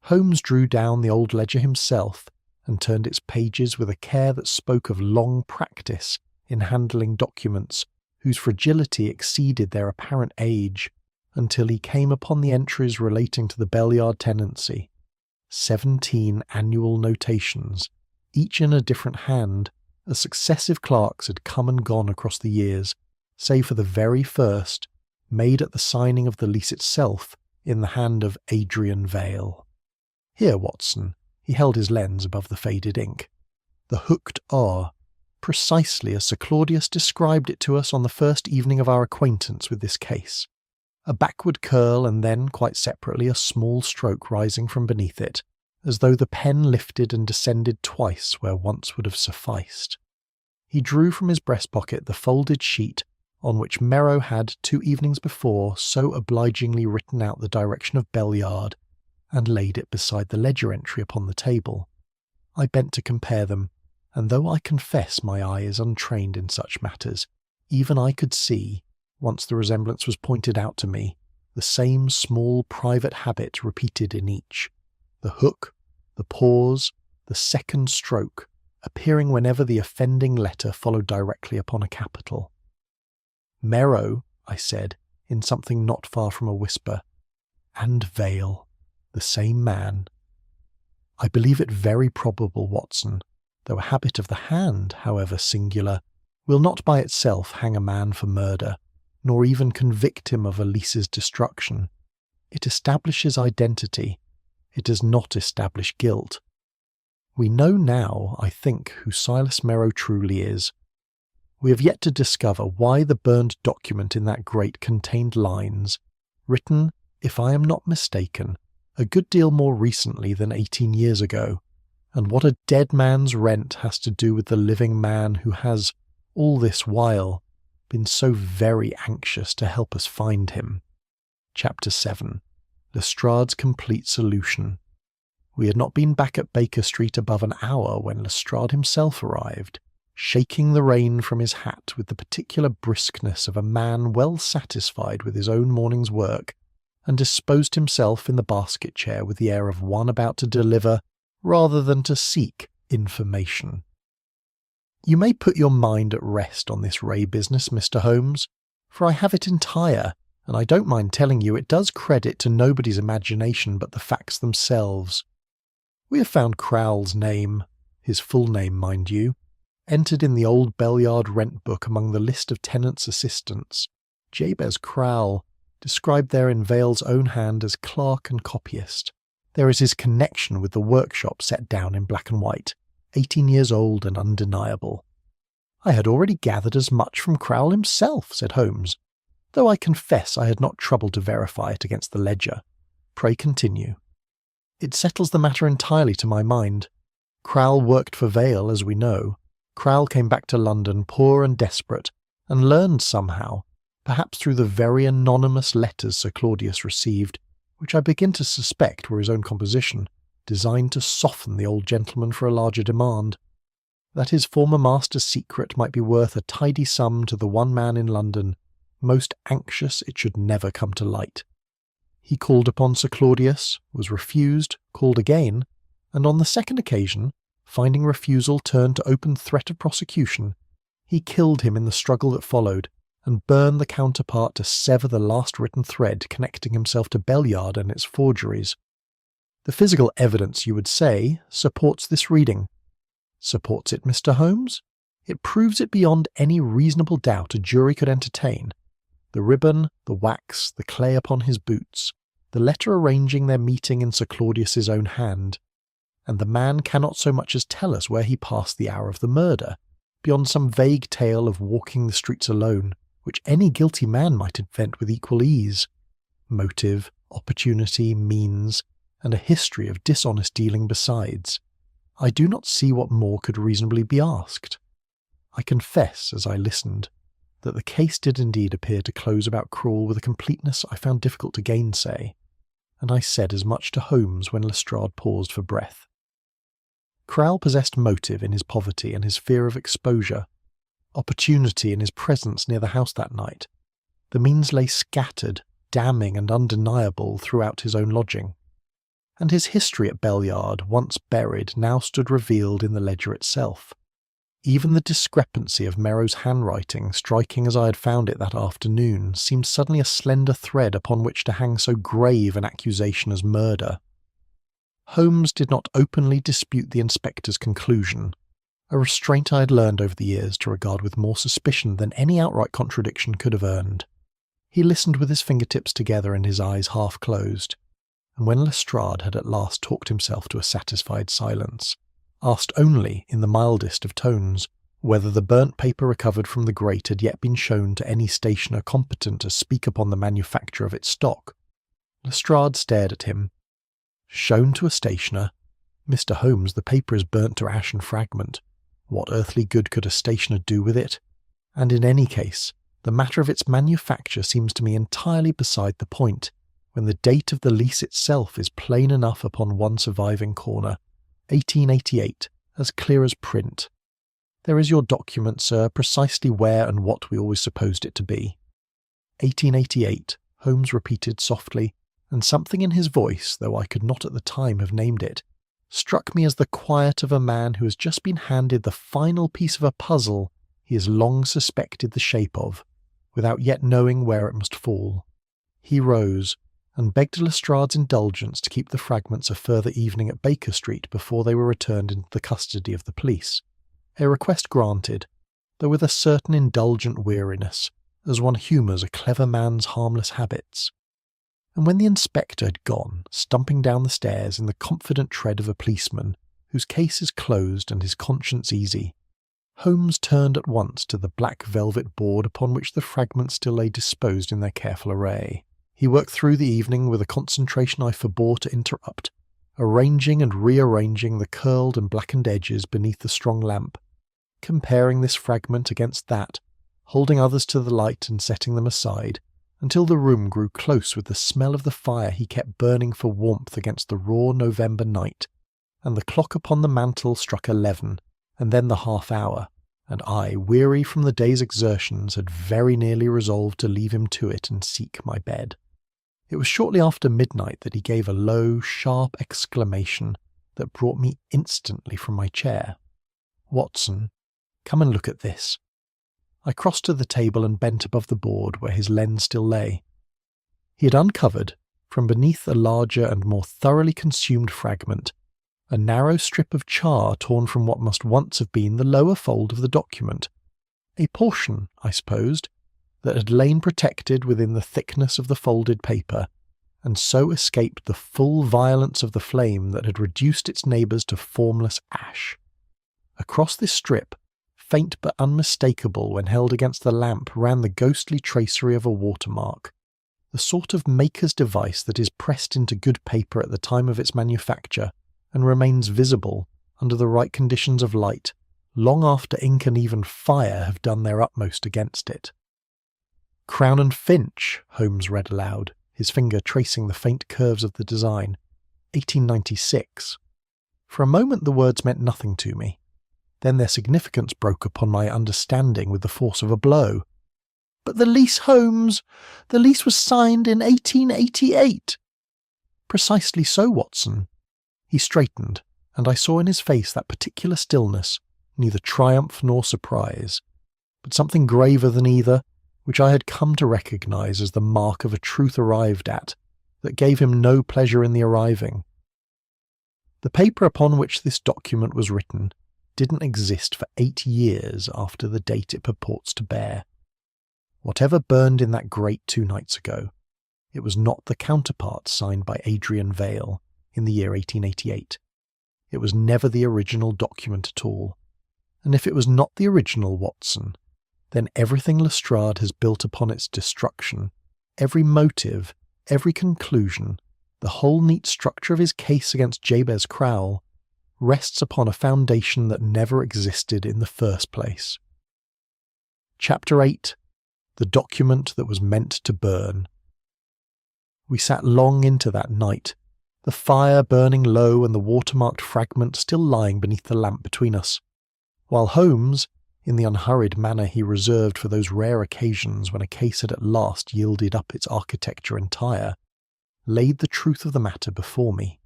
Holmes drew down the old ledger himself and turned its pages with a care that spoke of long practice in handling documents whose fragility exceeded their apparent age, until he came upon the entries relating to the Belliard tenancy. 17 annual notations, each in a different hand, as successive clerks had come and gone across the years, save for the very first, made at the signing of the lease itself in the hand of Adrian Vale. Here, Watson, he held his lens above the faded ink. The hooked R, precisely as Sir Claudius described it to us on the first evening of our acquaintance with this case. A backward curl and then, quite separately, a small stroke rising from beneath it, as though the pen lifted and descended twice where once would have sufficed. He drew from his breast-pocket the folded sheet on which Merrow had 2 evenings before so obligingly written out the direction of Belliard, and laid it beside the ledger entry upon the table. I bent to compare them, and though I confess my eye is untrained in such matters, even I could see, once the resemblance was pointed out to me, the same small private habit repeated in each: the hook, the pause, the second stroke, appearing whenever the offending letter followed directly upon a capital. "Merrow," I said, in something not far from a whisper, "and Vale, the same man." "I believe it very probable, Watson, though a habit of the hand, however singular, will not by itself hang a man for murder, nor even convict him of a lease's destruction. It establishes identity. It does not establish guilt. We know now, I think, who Silas Merrow truly is. We have yet to discover why the burned document in that grate contained lines, written, if I am not mistaken, a good deal more recently than 18 years ago, and what a dead man's rent has to do with the living man who has, all this while, been so very anxious to help us find him. Chapter 7. Lestrade's Complete Solution. We had not been back at Baker Street above an hour when Lestrade himself arrived, shaking the rain from his hat with the particular briskness of a man well satisfied with his own morning's work, and disposed himself in the basket chair with the air of one about to deliver, rather than to seek, information. "You may put your mind at rest on this Ray business, Mr. Holmes, for I have it entire, and I don't mind telling you it does credit to nobody's imagination but the facts themselves. We have found Crowle's name, his full name, mind you, entered in the old Belliard rent book among the list of tenants' assistants. Jabez Crowle, described there in Vale's own hand as clerk and copyist. There is his connection with the workshop set down in black and white, 18 years old and undeniable." "I had already gathered as much from Crowle himself," said Holmes, "though I confess I had not troubled to verify it against the ledger. Pray continue." "It settles the matter entirely to my mind. Crowle worked for Vale, as we know. Crowle came back to London poor and desperate, and learned somehow, perhaps through the very anonymous letters Sir Claudius received, which I begin to suspect were his own composition, designed to soften the old gentleman for a larger demand, that his former master's secret might be worth a tidy sum to the one man in London, most anxious it should never come to light. He called upon Sir Claudius, was refused, called again, and on the second occasion, finding refusal turned to open threat of prosecution, he killed him in the struggle that followed and burned the counterpart to sever the last written thread connecting himself to Belliard and its forgeries. The physical evidence, you would say, supports this reading. Supports it, Mr. Holmes? It proves it beyond any reasonable doubt a jury could entertain. The ribbon, the wax, the clay upon his boots, the letter arranging their meeting in Sir Claudius's own hand, and the man cannot so much as tell us where he passed the hour of the murder, beyond some vague tale of walking the streets alone, which any guilty man might invent with equal ease. Motive, opportunity, means, and a history of dishonest dealing besides. I do not see what more could reasonably be asked. I confess, as I listened, that the case did indeed appear to close about Cruel with a completeness I found difficult to gainsay, and I said as much to Holmes when Lestrade paused for breath. Crowle possessed motive in his poverty and his fear of exposure, opportunity in his presence near the house that night. The means lay scattered, damning and undeniable throughout his own lodging. And his history at Belliard, once buried, now stood revealed in the ledger itself. Even the discrepancy of Merrow's handwriting, striking as I had found it that afternoon, seemed suddenly a slender thread upon which to hang so grave an accusation as murder. Holmes did not openly dispute the inspector's conclusion, a restraint I had learned over the years to regard with more suspicion than any outright contradiction could have earned. He listened with his fingertips together and his eyes half closed, and when Lestrade had at last talked himself to a satisfied silence, asked only, in the mildest of tones, whether the burnt paper recovered from the grate had yet been shown to any stationer competent to speak upon the manufacture of its stock. Lestrade stared at him. Shown to a stationer? Mr. Holmes, the paper is burnt to ash and fragment. What earthly good could a stationer do with it? And in any case, the matter of its manufacture seems to me entirely beside the point, when the date of the lease itself is plain enough upon one surviving corner, 1888, as clear as print. There is your document, sir, precisely where and what we always supposed it to be. 1888, Holmes repeated softly, and something in his voice, though I could not at the time have named it, struck me as the quiet of a man who has just been handed the final piece of a puzzle he has long suspected the shape of, without yet knowing where it must fall. He rose, and begged Lestrade's indulgence to keep the fragments a further evening at Baker Street before they were returned into the custody of the police. A request granted, though with a certain indulgent weariness, as one humours a clever man's harmless habits. And when the inspector had gone, stumping down the stairs in the confident tread of a policeman whose case is closed and his conscience easy, Holmes turned at once to the black velvet board upon which the fragments still lay disposed in their careful array. He worked through the evening with a concentration I forbore to interrupt, arranging and rearranging the curled and blackened edges beneath the strong lamp, comparing this fragment against that, holding others to the light and setting them aside, until the room grew close with the smell of the fire he kept burning for warmth against the raw November night, and the clock upon the mantel struck 11, and then the half-hour, and I, weary from the day's exertions, had very nearly resolved to leave him to it and seek my bed. It was shortly after midnight that he gave a low, sharp exclamation that brought me instantly from my chair. "Watson, come and look at this." I crossed to the table and bent above the board where his lens still lay. He had uncovered, from beneath a larger and more thoroughly consumed fragment, a narrow strip of char torn from what must once have been the lower fold of the document, a portion, I supposed, that had lain protected within the thickness of the folded paper, and so escaped the full violence of the flame that had reduced its neighbours to formless ash. Across this strip, faint but unmistakable when held against the lamp, ran the ghostly tracery of a watermark, the sort of maker's device that is pressed into good paper at the time of its manufacture, and remains visible, under the right conditions of light, long after ink and even fire have done their utmost against it. "Crown and Finch," Holmes read aloud, his finger tracing the faint curves of the design. 1896. For a moment the words meant nothing to me. Then their significance broke upon my understanding with the force of a blow. "But the lease, Holmes! The lease was signed in 1888. "Precisely so, Watson." He straightened, and I saw in his face that particular stillness, neither triumph nor surprise, but something graver than either, which I had come to recognise as the mark of a truth arrived at, that gave him no pleasure in the arriving. The paper upon which this document was written didn't exist for 8 years after the date it purports to bear. Whatever burned in that grate 2 nights ago, it was not the Counterpart signed by Adrian Vale in the year 1888. It was never the original document at all. And if it was not the original, Watson, then everything Lestrade has built upon its destruction, every motive, every conclusion, the whole neat structure of his case against Jabez Crowell, rests upon a foundation that never existed in the first place. Chapter 8. The document that was meant to burn. We sat long into that night, the fire burning low and the watermarked fragment still lying beneath the lamp between us, while Holmes, in the unhurried manner he reserved for those rare occasions when a case had at last yielded up its architecture entire, laid the truth of the matter before me.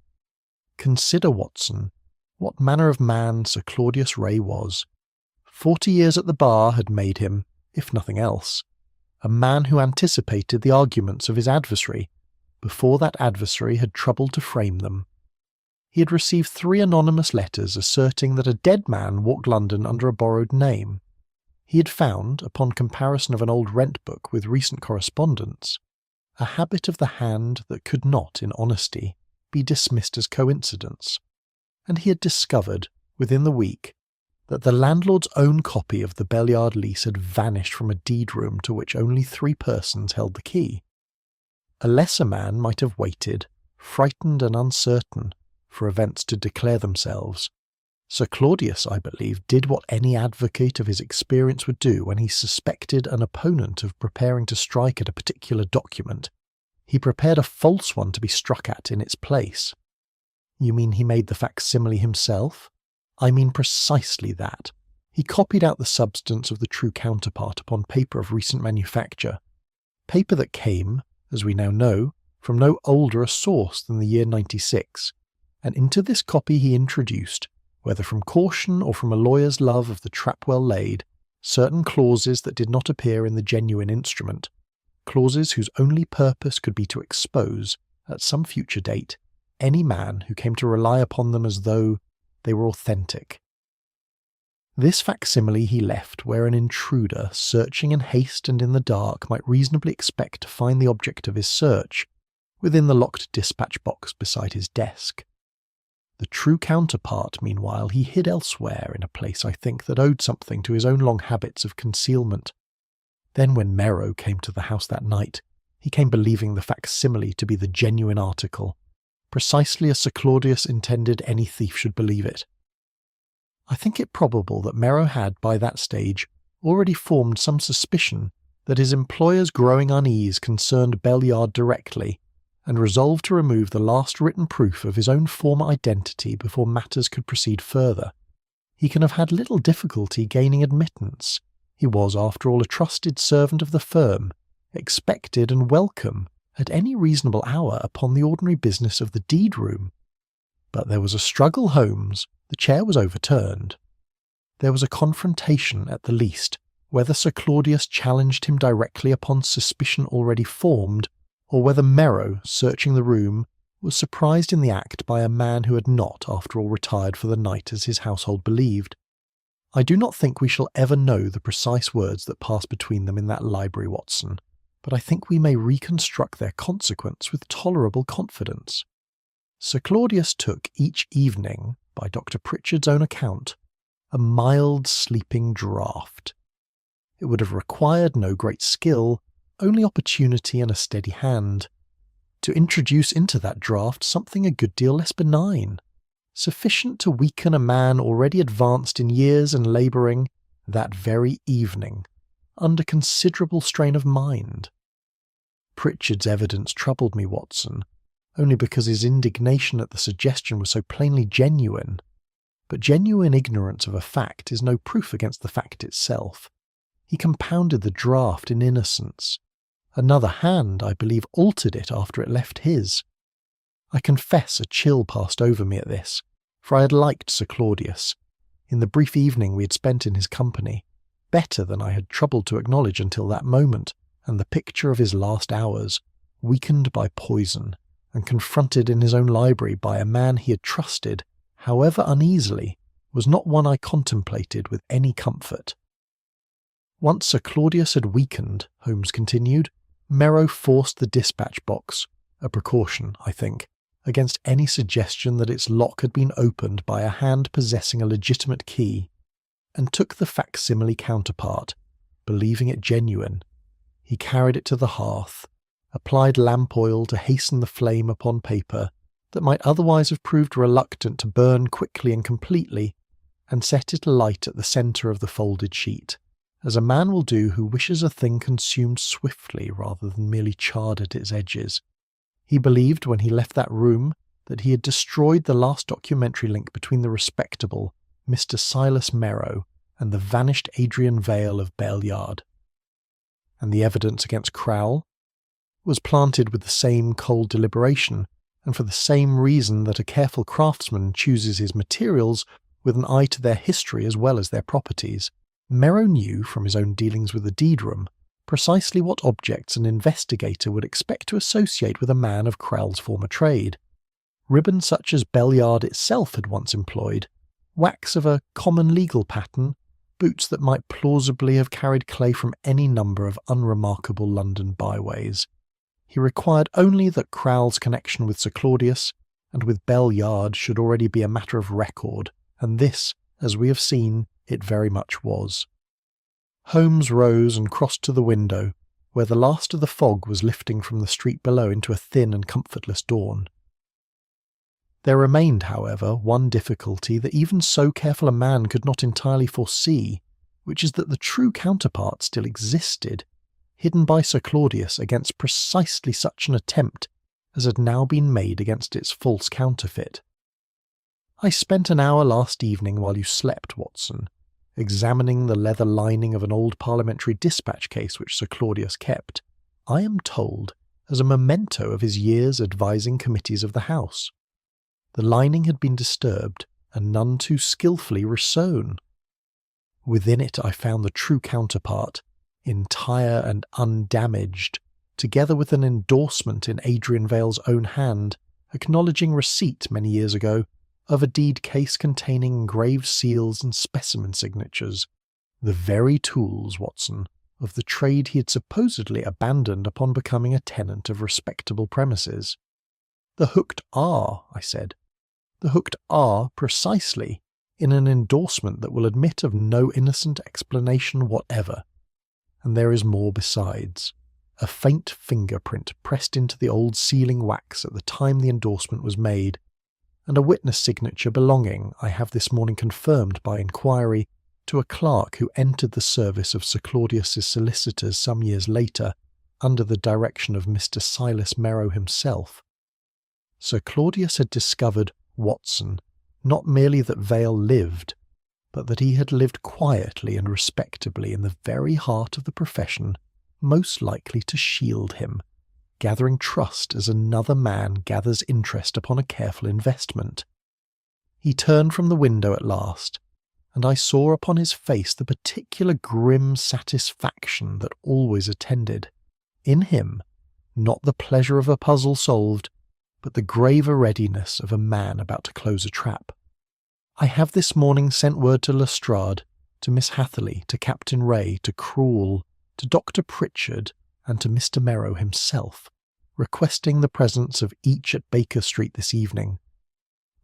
Consider, Watson, what manner of man Sir Claudius Ray was. 40 years at the bar had made him, if nothing else, a man who anticipated the arguments of his adversary before that adversary had troubled to frame them. He had received 3 anonymous letters asserting that a dead man walked London under a borrowed name. He had found, upon comparison of an old rent book with recent correspondence, a habit of the hand that could not, in honesty, be dismissed as coincidence, and he had discovered, within the week, that the landlord's own copy of the Belliard lease had vanished from a deed room to which only 3 persons held the key. A lesser man might have waited, frightened and uncertain, for events to declare themselves. Sir Claudius, I believe, did what any advocate of his experience would do when he suspected an opponent of preparing to strike at a particular document. He prepared a false one to be struck at in its place. You mean he made the facsimile himself? I mean precisely that. He copied out the substance of the true counterpart upon paper of recent manufacture, paper that came, as we now know, from no older a source than the year 96, and into this copy he introduced, whether from caution or from a lawyer's love of the trap well laid, certain clauses that did not appear in the genuine instrument, clauses whose only purpose could be to expose, at some future date, any man who came to rely upon them as though they were authentic. This facsimile he left where an intruder, searching in haste and in the dark, might reasonably expect to find the object of his search, within the locked dispatch box beside his desk. The true counterpart, meanwhile, he hid elsewhere, in a place, I think, that owed something to his own long habits of concealment. Then when Merrow came to the house that night, he came believing the facsimile to be the genuine article, precisely as Sir Claudius intended any thief should believe it. I think it probable that Merrow had, by that stage, already formed some suspicion that his employer's growing unease concerned Belliard directly, and resolved to remove the last written proof of his own former identity before matters could proceed further. He can have had little difficulty gaining admittance. He was, after all, a trusted servant of the firm, expected and welcome at any reasonable hour upon the ordinary business of the deed-room. But there was a struggle, Holmes. The chair was overturned. There was a confrontation, at the least, whether Sir Claudius challenged him directly upon suspicion already formed, or whether Merrow, searching the room, was surprised in the act by a man who had not, after all, retired for the night as his household believed. I do not think we shall ever know the precise words that passed between them in that library, Watson, but I think we may reconstruct their consequence with tolerable confidence. Sir Claudius took each evening, by Dr. Pritchard's own account, a mild sleeping draught. It would have required no great skill, only opportunity and a steady hand, to introduce into that draught something a good deal less benign, sufficient to weaken a man already advanced in years and labouring, that very evening, under considerable strain of mind. Pritchard's evidence troubled me, Watson, only because his indignation at the suggestion was so plainly genuine. But genuine ignorance of a fact is no proof against the fact itself. He compounded the draught in innocence. Another hand, I believe, altered it after it left his. I confess a chill passed over me at this, for I had liked Sir Claudius, in the brief evening we had spent in his company, better than I had troubled to acknowledge until that moment, and the picture of his last hours, weakened by poison, and confronted in his own library by a man he had trusted, however uneasily, was not one I contemplated with any comfort. Once Sir Claudius had weakened, Holmes continued, Merrow forced the dispatch box, a precaution, I think, against any suggestion that its lock had been opened by a hand possessing a legitimate key, and took the facsimile counterpart, believing it genuine. He carried it to the hearth, applied lamp oil to hasten the flame upon paper that might otherwise have proved reluctant to burn quickly and completely, and set it alight at the centre of the folded sheet, as a man will do who wishes a thing consumed swiftly rather than merely charred at its edges. He believed when he left that room that he had destroyed the last documentary link between the respectable Mr. Silas Merrow and the vanished Adrian Vale of Bell Yard. And the evidence against Crowle was planted with the same cold deliberation, and for the same reason that a careful craftsman chooses his materials with an eye to their history as well as their properties. Merrow knew from his own dealings with the deed room precisely what objects an investigator would expect to associate with a man of Crowle's former trade. Ribbons such as Bell Yard itself had once employed, wax of a common legal pattern, boots that might plausibly have carried clay from any number of unremarkable London byways. He required only that Crowle's connection with Sir Claudius and with Bell Yard should already be a matter of record, and this, as we have seen, it very much was. Holmes rose and crossed to the window, where the last of the fog was lifting from the street below into a thin and comfortless dawn. There remained, however, one difficulty that even so careful a man could not entirely foresee, which is that the true counterpart still existed, hidden by Sir Claudius against precisely such an attempt as had now been made against its false counterfeit. I spent an hour last evening while you slept, Watson, examining the leather lining of an old parliamentary dispatch case which Sir Claudius kept, I am told, as a memento of his years advising committees of the House. The lining had been disturbed, and none too skilfully resewn. Within it I found the true counterpart, entire and undamaged, together with an endorsement in Adrian Vale's own hand, acknowledging receipt many years ago of a deed case containing engraved seals and specimen signatures, the very tools, Watson, of the trade he had supposedly abandoned upon becoming a tenant of respectable premises. The hooked R, I said. The hooked R, precisely, in an endorsement that will admit of no innocent explanation whatever. And there is more besides. A faint fingerprint pressed into the old sealing wax at the time the endorsement was made, and a witness signature belonging, I have this morning confirmed by inquiry, to a clerk who entered the service of Sir Claudius's solicitors some years later, under the direction of Mr. Silas Merrow himself. Sir Claudius had discovered, Watson, not merely that Vale lived, but that he had lived quietly and respectably in the very heart of the profession most likely to shield him, gathering trust as another man gathers interest upon a careful investment. He turned from the window at last, and I saw upon his face the particular grim satisfaction that always attended. In him, not the pleasure of a puzzle solved, but the graver readiness of a man about to close a trap. I have this morning sent word to Lestrade, to Miss Hatherley, to Captain Ray, to Crewell, to Dr. Pritchard, and to Mr. Merrow himself, requesting the presence of each at Baker Street this evening.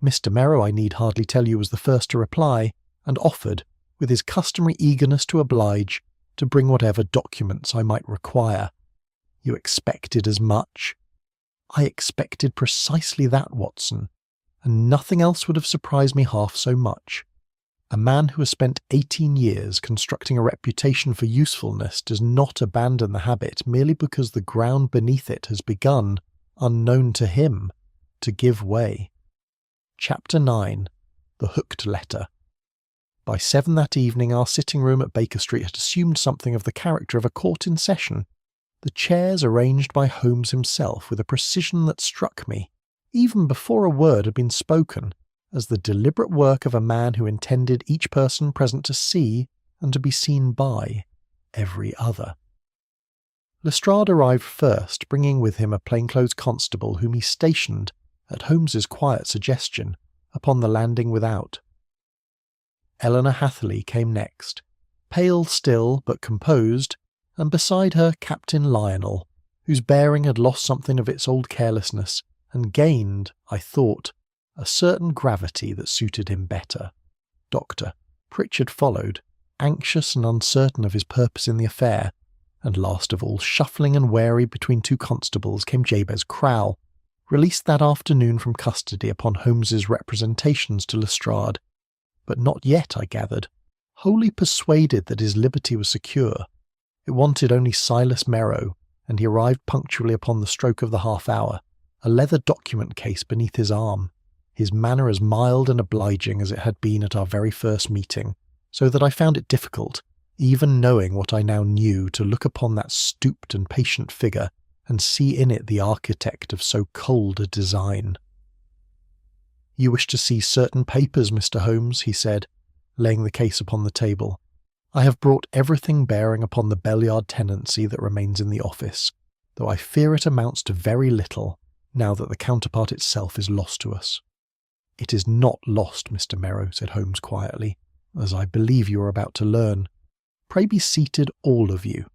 Mr. Merrow, I need hardly tell you, was the first to reply, and offered, with his customary eagerness to oblige, to bring whatever documents I might require. You expected as much? I expected precisely that, Watson, and nothing else would have surprised me half so much. A man who has spent 18 years constructing a reputation for usefulness does not abandon the habit merely because the ground beneath it has begun, unknown to him, to give way. Chapter 9. The Hooked Letter. By 7 that evening our sitting-room at Baker Street had assumed something of the character of a court in session, the chairs arranged by Holmes himself with a precision that struck me, even before a word had been spoken, as the deliberate work of a man who intended each person present to see and to be seen by every other. Lestrade arrived first, bringing with him a plainclothes constable whom he stationed, at Holmes's quiet suggestion, upon the landing without. Eleanor Hatherley came next, pale still but composed, and beside her Captain Lionel, whose bearing had lost something of its old carelessness and gained, I thought, a certain gravity that suited him better. Dr. Pritchard followed, anxious and uncertain of his purpose in the affair, and last of all, shuffling and wary between two constables, came Jabez Crowle, released that afternoon from custody upon Holmes's representations to Lestrade, but not yet, I gathered, wholly persuaded that his liberty was secure. It wanted only Silas Merrow, and he arrived punctually upon the stroke of the half-hour, a leather document case beneath his arm, his manner as mild and obliging as it had been at our very first meeting, so that I found it difficult, even knowing what I now knew, to look upon that stooped and patient figure and see in it the architect of so cold a design. "You wish to see certain papers, Mr. Holmes," he said, laying the case upon the table. "I have brought everything bearing upon the Belliard tenancy that remains in the office, though I fear it amounts to very little, now that the counterpart itself is lost to us." "It is not lost, Mr. Merrow," said Holmes quietly, "as I believe you are about to learn. Pray be seated, all of you.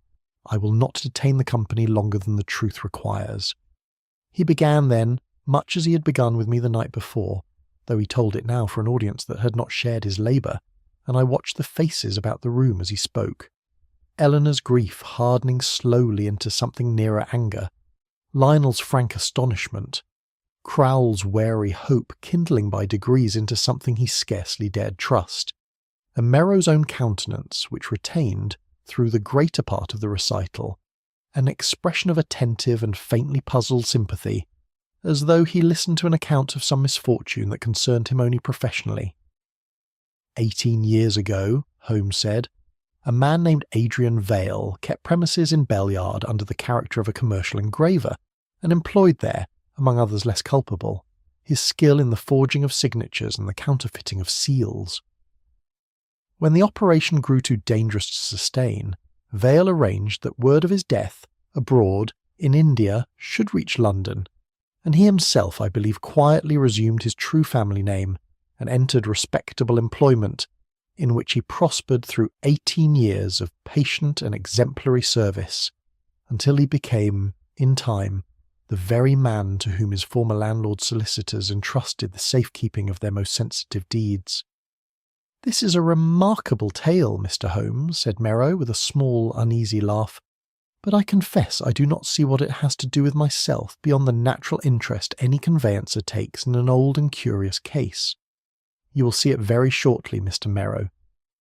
I will not detain the company longer than the truth requires." He began then, much as he had begun with me the night before, though he told it now for an audience that had not shared his labour, and I watched the faces about the room as he spoke. Eleanor's grief hardening slowly into something nearer anger, Lionel's frank astonishment, Crowle's wary hope kindling by degrees into something he scarcely dared trust, and Merrow's own countenance, which retained, through the greater part of the recital, an expression of attentive and faintly puzzled sympathy, as though he listened to an account of some misfortune that concerned him only professionally. 18 years ago, Holmes said, a man named Adrian Vale kept premises in Belliard under the character of a commercial engraver, and employed there, among others less culpable, his skill in the forging of signatures and the counterfeiting of seals. When the operation grew too dangerous to sustain, Vale arranged that word of his death, abroad, in India, should reach London, and he himself, I believe, quietly resumed his true family name and entered respectable employment, in which he prospered through 18 years of patient and exemplary service, until he became, in time, the very man to whom his former landlord's solicitors entrusted the safekeeping of their most sensitive deeds. "This is a remarkable tale, Mr. Holmes," said Merrow, with a small, uneasy laugh, "but I confess I do not see what it has to do with myself beyond the natural interest any conveyancer takes in an old and curious case. You will see it very shortly, Mr. Merrow.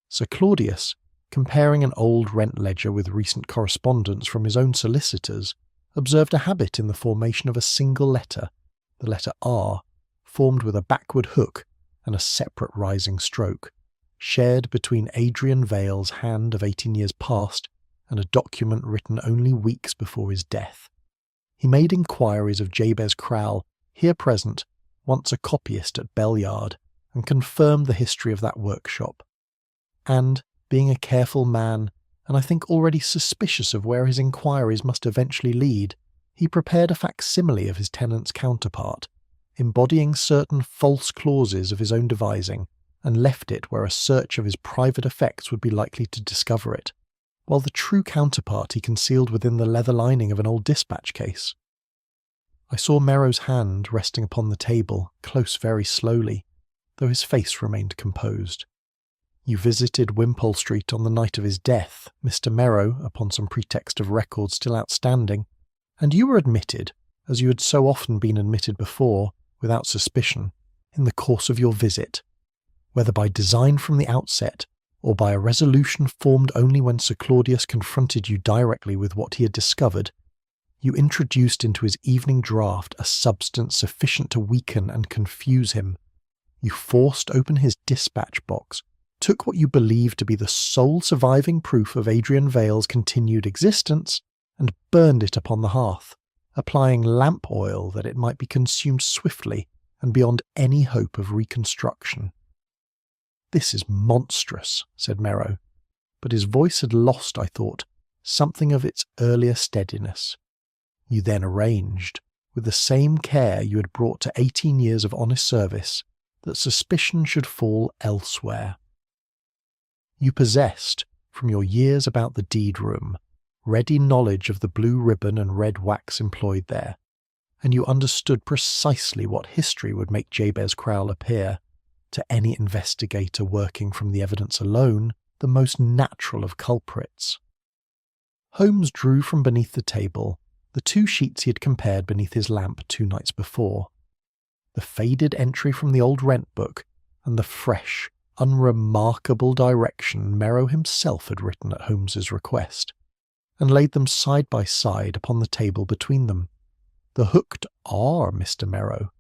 Sir Claudius, comparing an old rent ledger with recent correspondence from his own solicitors, observed a habit in the formation of a single letter, the letter R, formed with a backward hook and a separate rising stroke, shared between Adrian Vale's hand of 18 years past and a document written only weeks before his death. He made inquiries of Jabez Crowle, here present, once a copyist at Belliard, and confirmed the history of that workshop. And, being a careful man, and I think already suspicious of where his inquiries must eventually lead, he prepared a facsimile of his tenant's counterpart, embodying certain false clauses of his own devising, and left it where a search of his private effects would be likely to discover it, while the true counterpart he concealed within the leather lining of an old dispatch case. I saw Merrow's hand resting upon the table, close very slowly, though his face remained composed. "You visited Wimpole Street on the night of his death, Mr. Merrow, upon some pretext of records still outstanding, and you were admitted, as you had so often been admitted before, without suspicion, in the course of your visit. Whether by design from the outset, or by a resolution formed only when Sir Claudius confronted you directly with what he had discovered, you introduced into his evening draught a substance sufficient to weaken and confuse him. You forced open his dispatch box, took what you believed to be the sole surviving proof of Adrian Vale's continued existence, and burned it upon the hearth, applying lamp oil that it might be consumed swiftly, and beyond any hope of reconstruction. "This is monstrous," said Merrow, but his voice had lost, I thought, something of its earlier steadiness. "You then arranged, with the same care you had brought to 18 years of honest service, that suspicion should fall elsewhere. You possessed, from your years about the deed room, ready knowledge of the blue ribbon and red wax employed there, and you understood precisely what history would make Jabez Crowle appear, to any investigator working from the evidence alone, the most natural of culprits." Holmes drew from beneath the table the 2 sheets he had compared beneath his lamp 2 nights before, the faded entry from the old rent book and the fresh, unremarkable direction Merrow himself had written at Holmes's request, and laid them side by side upon the table between them. The hooked R, Mr. Merrow,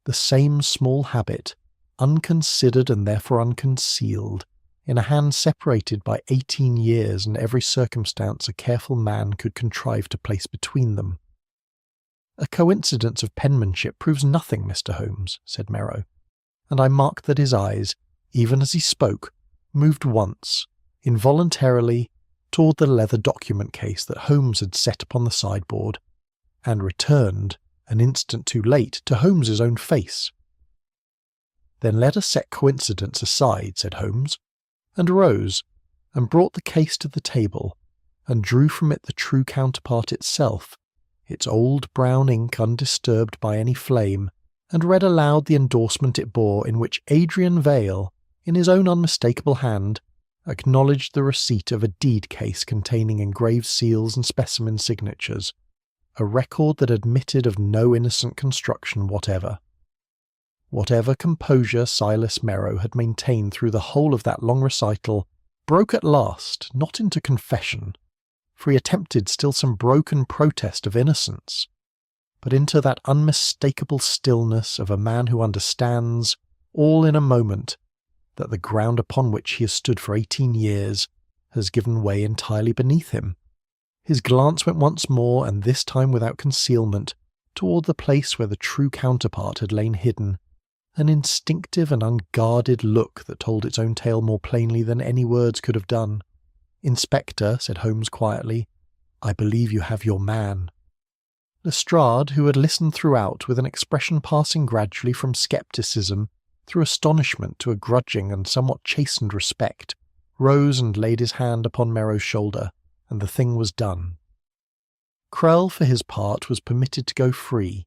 the same small habit, unconsidered and therefore unconcealed, in a hand separated by 18 years and every circumstance a careful man could contrive to place between them. "A coincidence of penmanship proves nothing, Mr. Holmes," said Merrow, and I marked that his eyes, even as he spoke, moved once, involuntarily, toward the leather document case that Holmes had set upon the sideboard, and returned, an instant too late, to Holmes's own face. "Then let us set coincidence aside," said Holmes, and rose, and brought the case to the table, and drew from it the true counterpart itself, its old brown ink undisturbed by any flame, and read aloud the endorsement it bore, in which Adrian Vale, in his own unmistakable hand, acknowledged the receipt of a deed case containing engraved seals and specimen signatures, a record that admitted of no innocent construction whatever. Whatever composure Silas Merrow had maintained through the whole of that long recital broke at last, not into confession, for he attempted still some broken protest of innocence, but into that unmistakable stillness of a man who understands, all in a moment, that the ground upon which he has stood for 18 years has given way entirely beneath him. His glance went once more, and this time without concealment, toward the place where the true counterpart had lain hidden, an instinctive and unguarded look that told its own tale more plainly than any words could have done. "Inspector," said Holmes quietly, "I believe you have your man." Lestrade, who had listened throughout with an expression passing gradually from scepticism through astonishment to a grudging and somewhat chastened respect, rose and laid his hand upon Merrow's shoulder, and the thing was done. Crowle, for his part, was permitted to go free,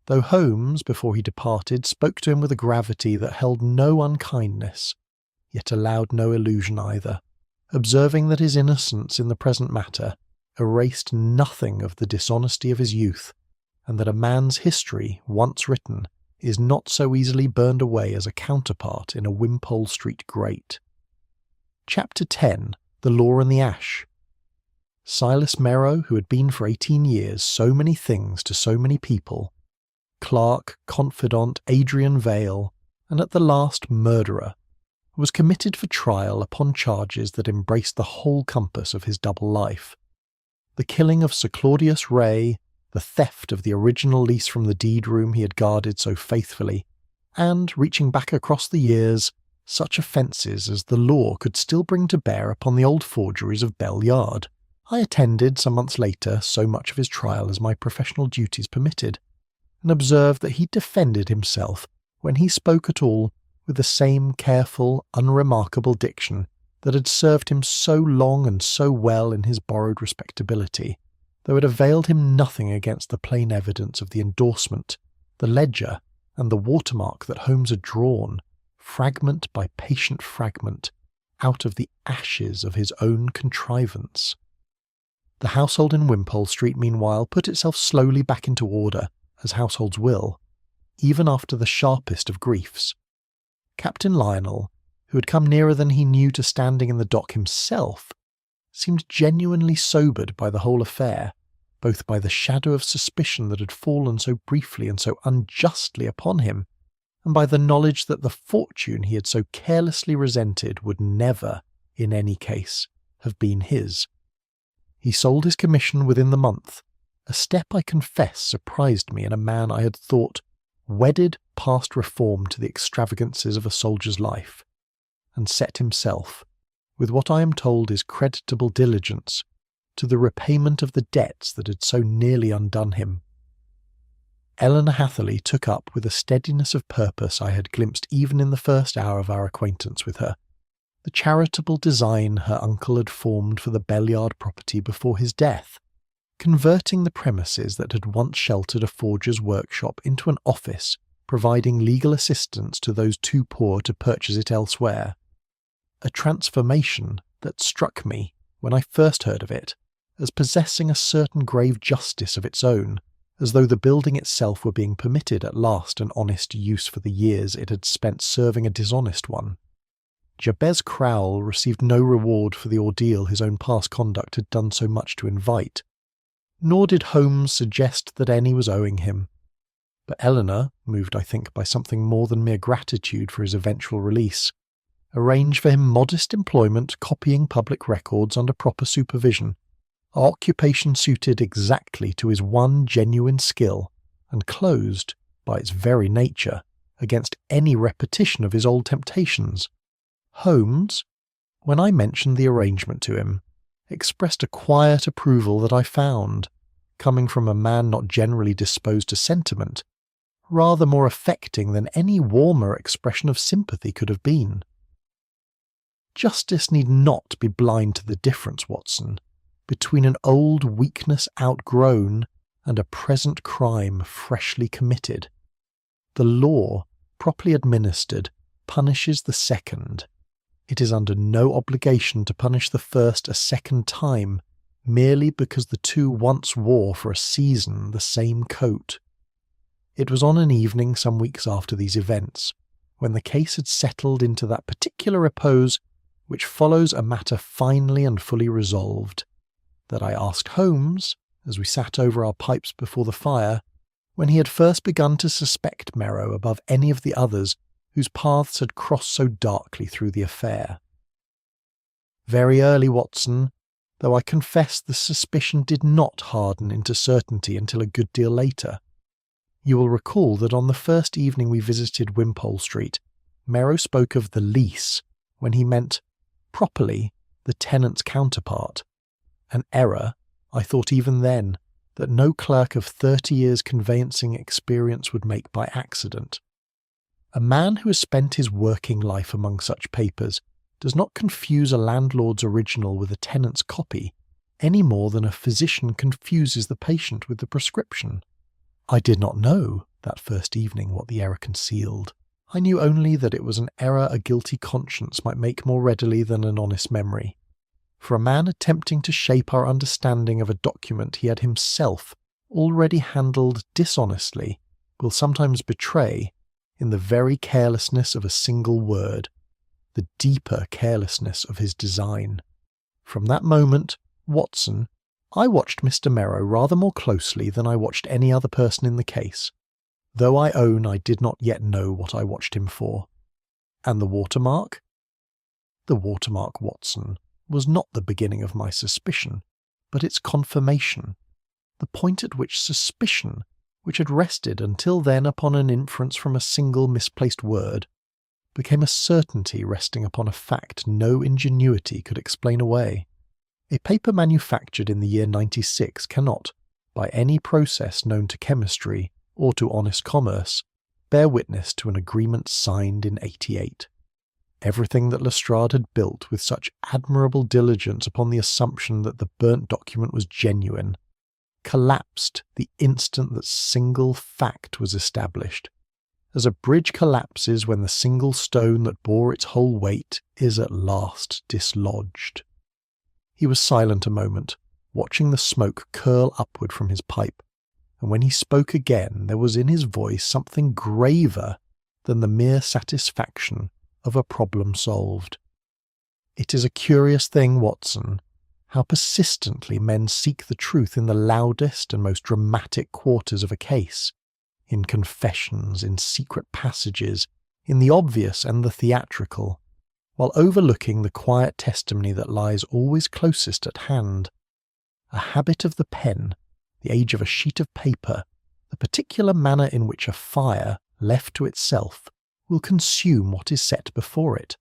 though Holmes, before he departed, spoke to him with a gravity that held no unkindness, yet allowed no illusion either, observing that his innocence in the present matter erased nothing of the dishonesty of his youth, and that a man's history, once written, is not so easily burned away as a counterpart in a Wimpole Street grate. Chapter 10. The Law and the Ash. Silas Merrow, who had been for 18 years so many things to so many people, clerk, confidant, Adrian Vale, and at the last murderer, was committed for trial upon charges that embraced the whole compass of his double life. The killing of Sir Claudius Ray, the theft of the original lease from the deed room he had guarded so faithfully, and, reaching back across the years, such offences as the law could still bring to bear upon the old forgeries of Bell Yard. I attended, some months later, so much of his trial as my professional duties permitted, and observed that he defended himself, when he spoke at all, with the same careful, unremarkable diction that had served him so long and so well in his borrowed respectability, though it availed him nothing against the plain evidence of the endorsement, the ledger, and the watermark that Holmes had drawn, fragment by patient fragment, out of the ashes of his own contrivance. The household in Wimpole Street, meanwhile, put itself slowly back into order, as households will, even after the sharpest of griefs. Captain Lionel, who had come nearer than he knew to standing in the dock himself, seemed genuinely sobered by the whole affair, both by the shadow of suspicion that had fallen so briefly and so unjustly upon him, and by the knowledge that the fortune he had so carelessly resented would never, in any case, have been his. He sold his commission within the month, a step I confess surprised me in a man I had thought wedded past reform to the extravagances of a soldier's life, and set himself, with what I am told is creditable diligence, to the repayment of the debts that had so nearly undone him. Eleanor Hatherley took up with a steadiness of purpose I had glimpsed even in the first hour of our acquaintance with her, the charitable design her uncle had formed for the Belliard property before his death, converting the premises that had once sheltered a forger's workshop into an office, providing legal assistance to those too poor to purchase it elsewhere. A transformation that struck me, when I first heard of it, as possessing a certain grave justice of its own, as though the building itself were being permitted at last an honest use for the years it had spent serving a dishonest one. Jabez Crowle received no reward for the ordeal his own past conduct had done so much to invite, nor did Holmes suggest that any was owing him. But Eleanor, moved I think by something more than mere gratitude for his eventual release, arranged for him modest employment copying public records under proper supervision, an occupation suited exactly to his one genuine skill, and closed, by its very nature, against any repetition of his old temptations. Holmes, when I mentioned the arrangement to him, expressed a quiet approval that I found, coming from a man not generally disposed to sentiment, rather more affecting than any warmer expression of sympathy could have been. Justice need not be blind to the difference, Watson, between an old weakness outgrown and a present crime freshly committed. The law, properly administered, punishes the second. It is under no obligation to punish the first a second time, merely because the two once wore for a season the same coat. It was on an evening some weeks after these events, when the case had settled into that particular repose which follows a matter finally and fully resolved, that I asked Holmes, as we sat over our pipes before the fire, when he had first begun to suspect Merrow above any of the others whose paths had crossed so darkly through the affair. Very early, Watson, though I confess the suspicion did not harden into certainty until a good deal later. You will recall that on the first evening we visited Wimpole Street, Merrow spoke of the lease when he meant, properly, the tenant's counterpart. An error, I thought even then, that no clerk of 30 years' conveyancing experience would make by accident. A man who has spent his working life among such papers does not confuse a landlord's original with a tenant's copy, any more than a physician confuses the patient with the prescription. I did not know, that first evening, what the error concealed. I knew only that it was an error a guilty conscience might make more readily than an honest memory. For a man attempting to shape our understanding of a document he had himself already handled dishonestly will sometimes betray, in the very carelessness of a single word, the deeper carelessness of his design. From that moment, Watson, I watched Mr. Merrow rather more closely than I watched any other person in the case, though I own I did not yet know what I watched him for. And the watermark? The watermark, Watson, was not the beginning of my suspicion, but its confirmation, the point at which suspicion, which had rested until then upon an inference from a single misplaced word, became a certainty resting upon a fact no ingenuity could explain away. A paper manufactured in the year 96 cannot, by any process known to chemistry or to honest commerce, bear witness to an agreement signed in 88. Everything that Lestrade had built with such admirable diligence upon the assumption that the burnt document was genuine, collapsed the instant that single fact was established, as a bridge collapses when the single stone that bore its whole weight is at last dislodged. He was silent a moment, watching the smoke curl upward from his pipe, and when he spoke again there was in his voice something graver than the mere satisfaction of a problem solved. It is a curious thing, Watson, how persistently men seek the truth in the loudest and most dramatic quarters of a case, in confessions, in secret passages, in the obvious and the theatrical, while overlooking the quiet testimony that lies always closest at hand. A habit of the pen, the age of a sheet of paper, the particular manner in which a fire, left to itself, will consume what is set before it.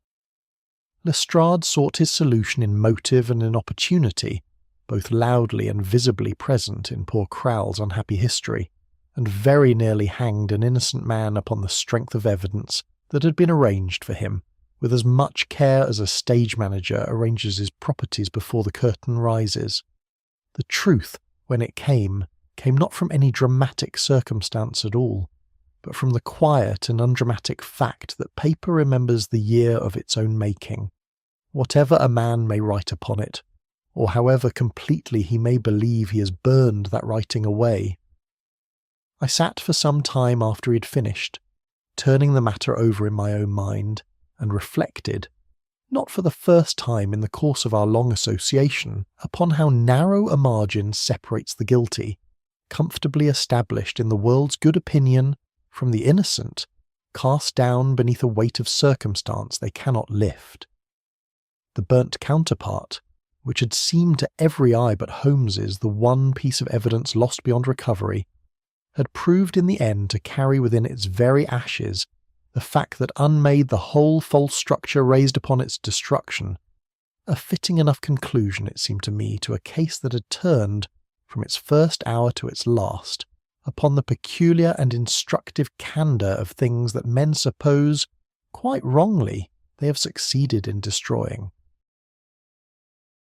Lestrade sought his solution in motive and in opportunity, both loudly and visibly present in poor Crowell's unhappy history, and very nearly hanged an innocent man upon the strength of evidence that had been arranged for him, with as much care as a stage manager arranges his properties before the curtain rises. The truth, when it came not from any dramatic circumstance at all, but from the quiet and undramatic fact that paper remembers the year of its own making, whatever a man may write upon it, or however completely he may believe he has burned that writing away. I sat for some time after he had finished, turning the matter over in my own mind, and reflected, not for the first time in the course of our long association, upon how narrow a margin separates the guilty, comfortably established in the world's good opinion, from the innocent, cast down beneath a weight of circumstance they cannot lift. The burnt counterpart, which had seemed to every eye but Holmes's the one piece of evidence lost beyond recovery, had proved in the end to carry within its very ashes the fact that unmade the whole false structure raised upon its destruction, a fitting enough conclusion, it seemed to me, to a case that had turned, from its first hour to its last, upon the peculiar and instructive candour of things that men suppose, quite wrongly, they have succeeded in destroying.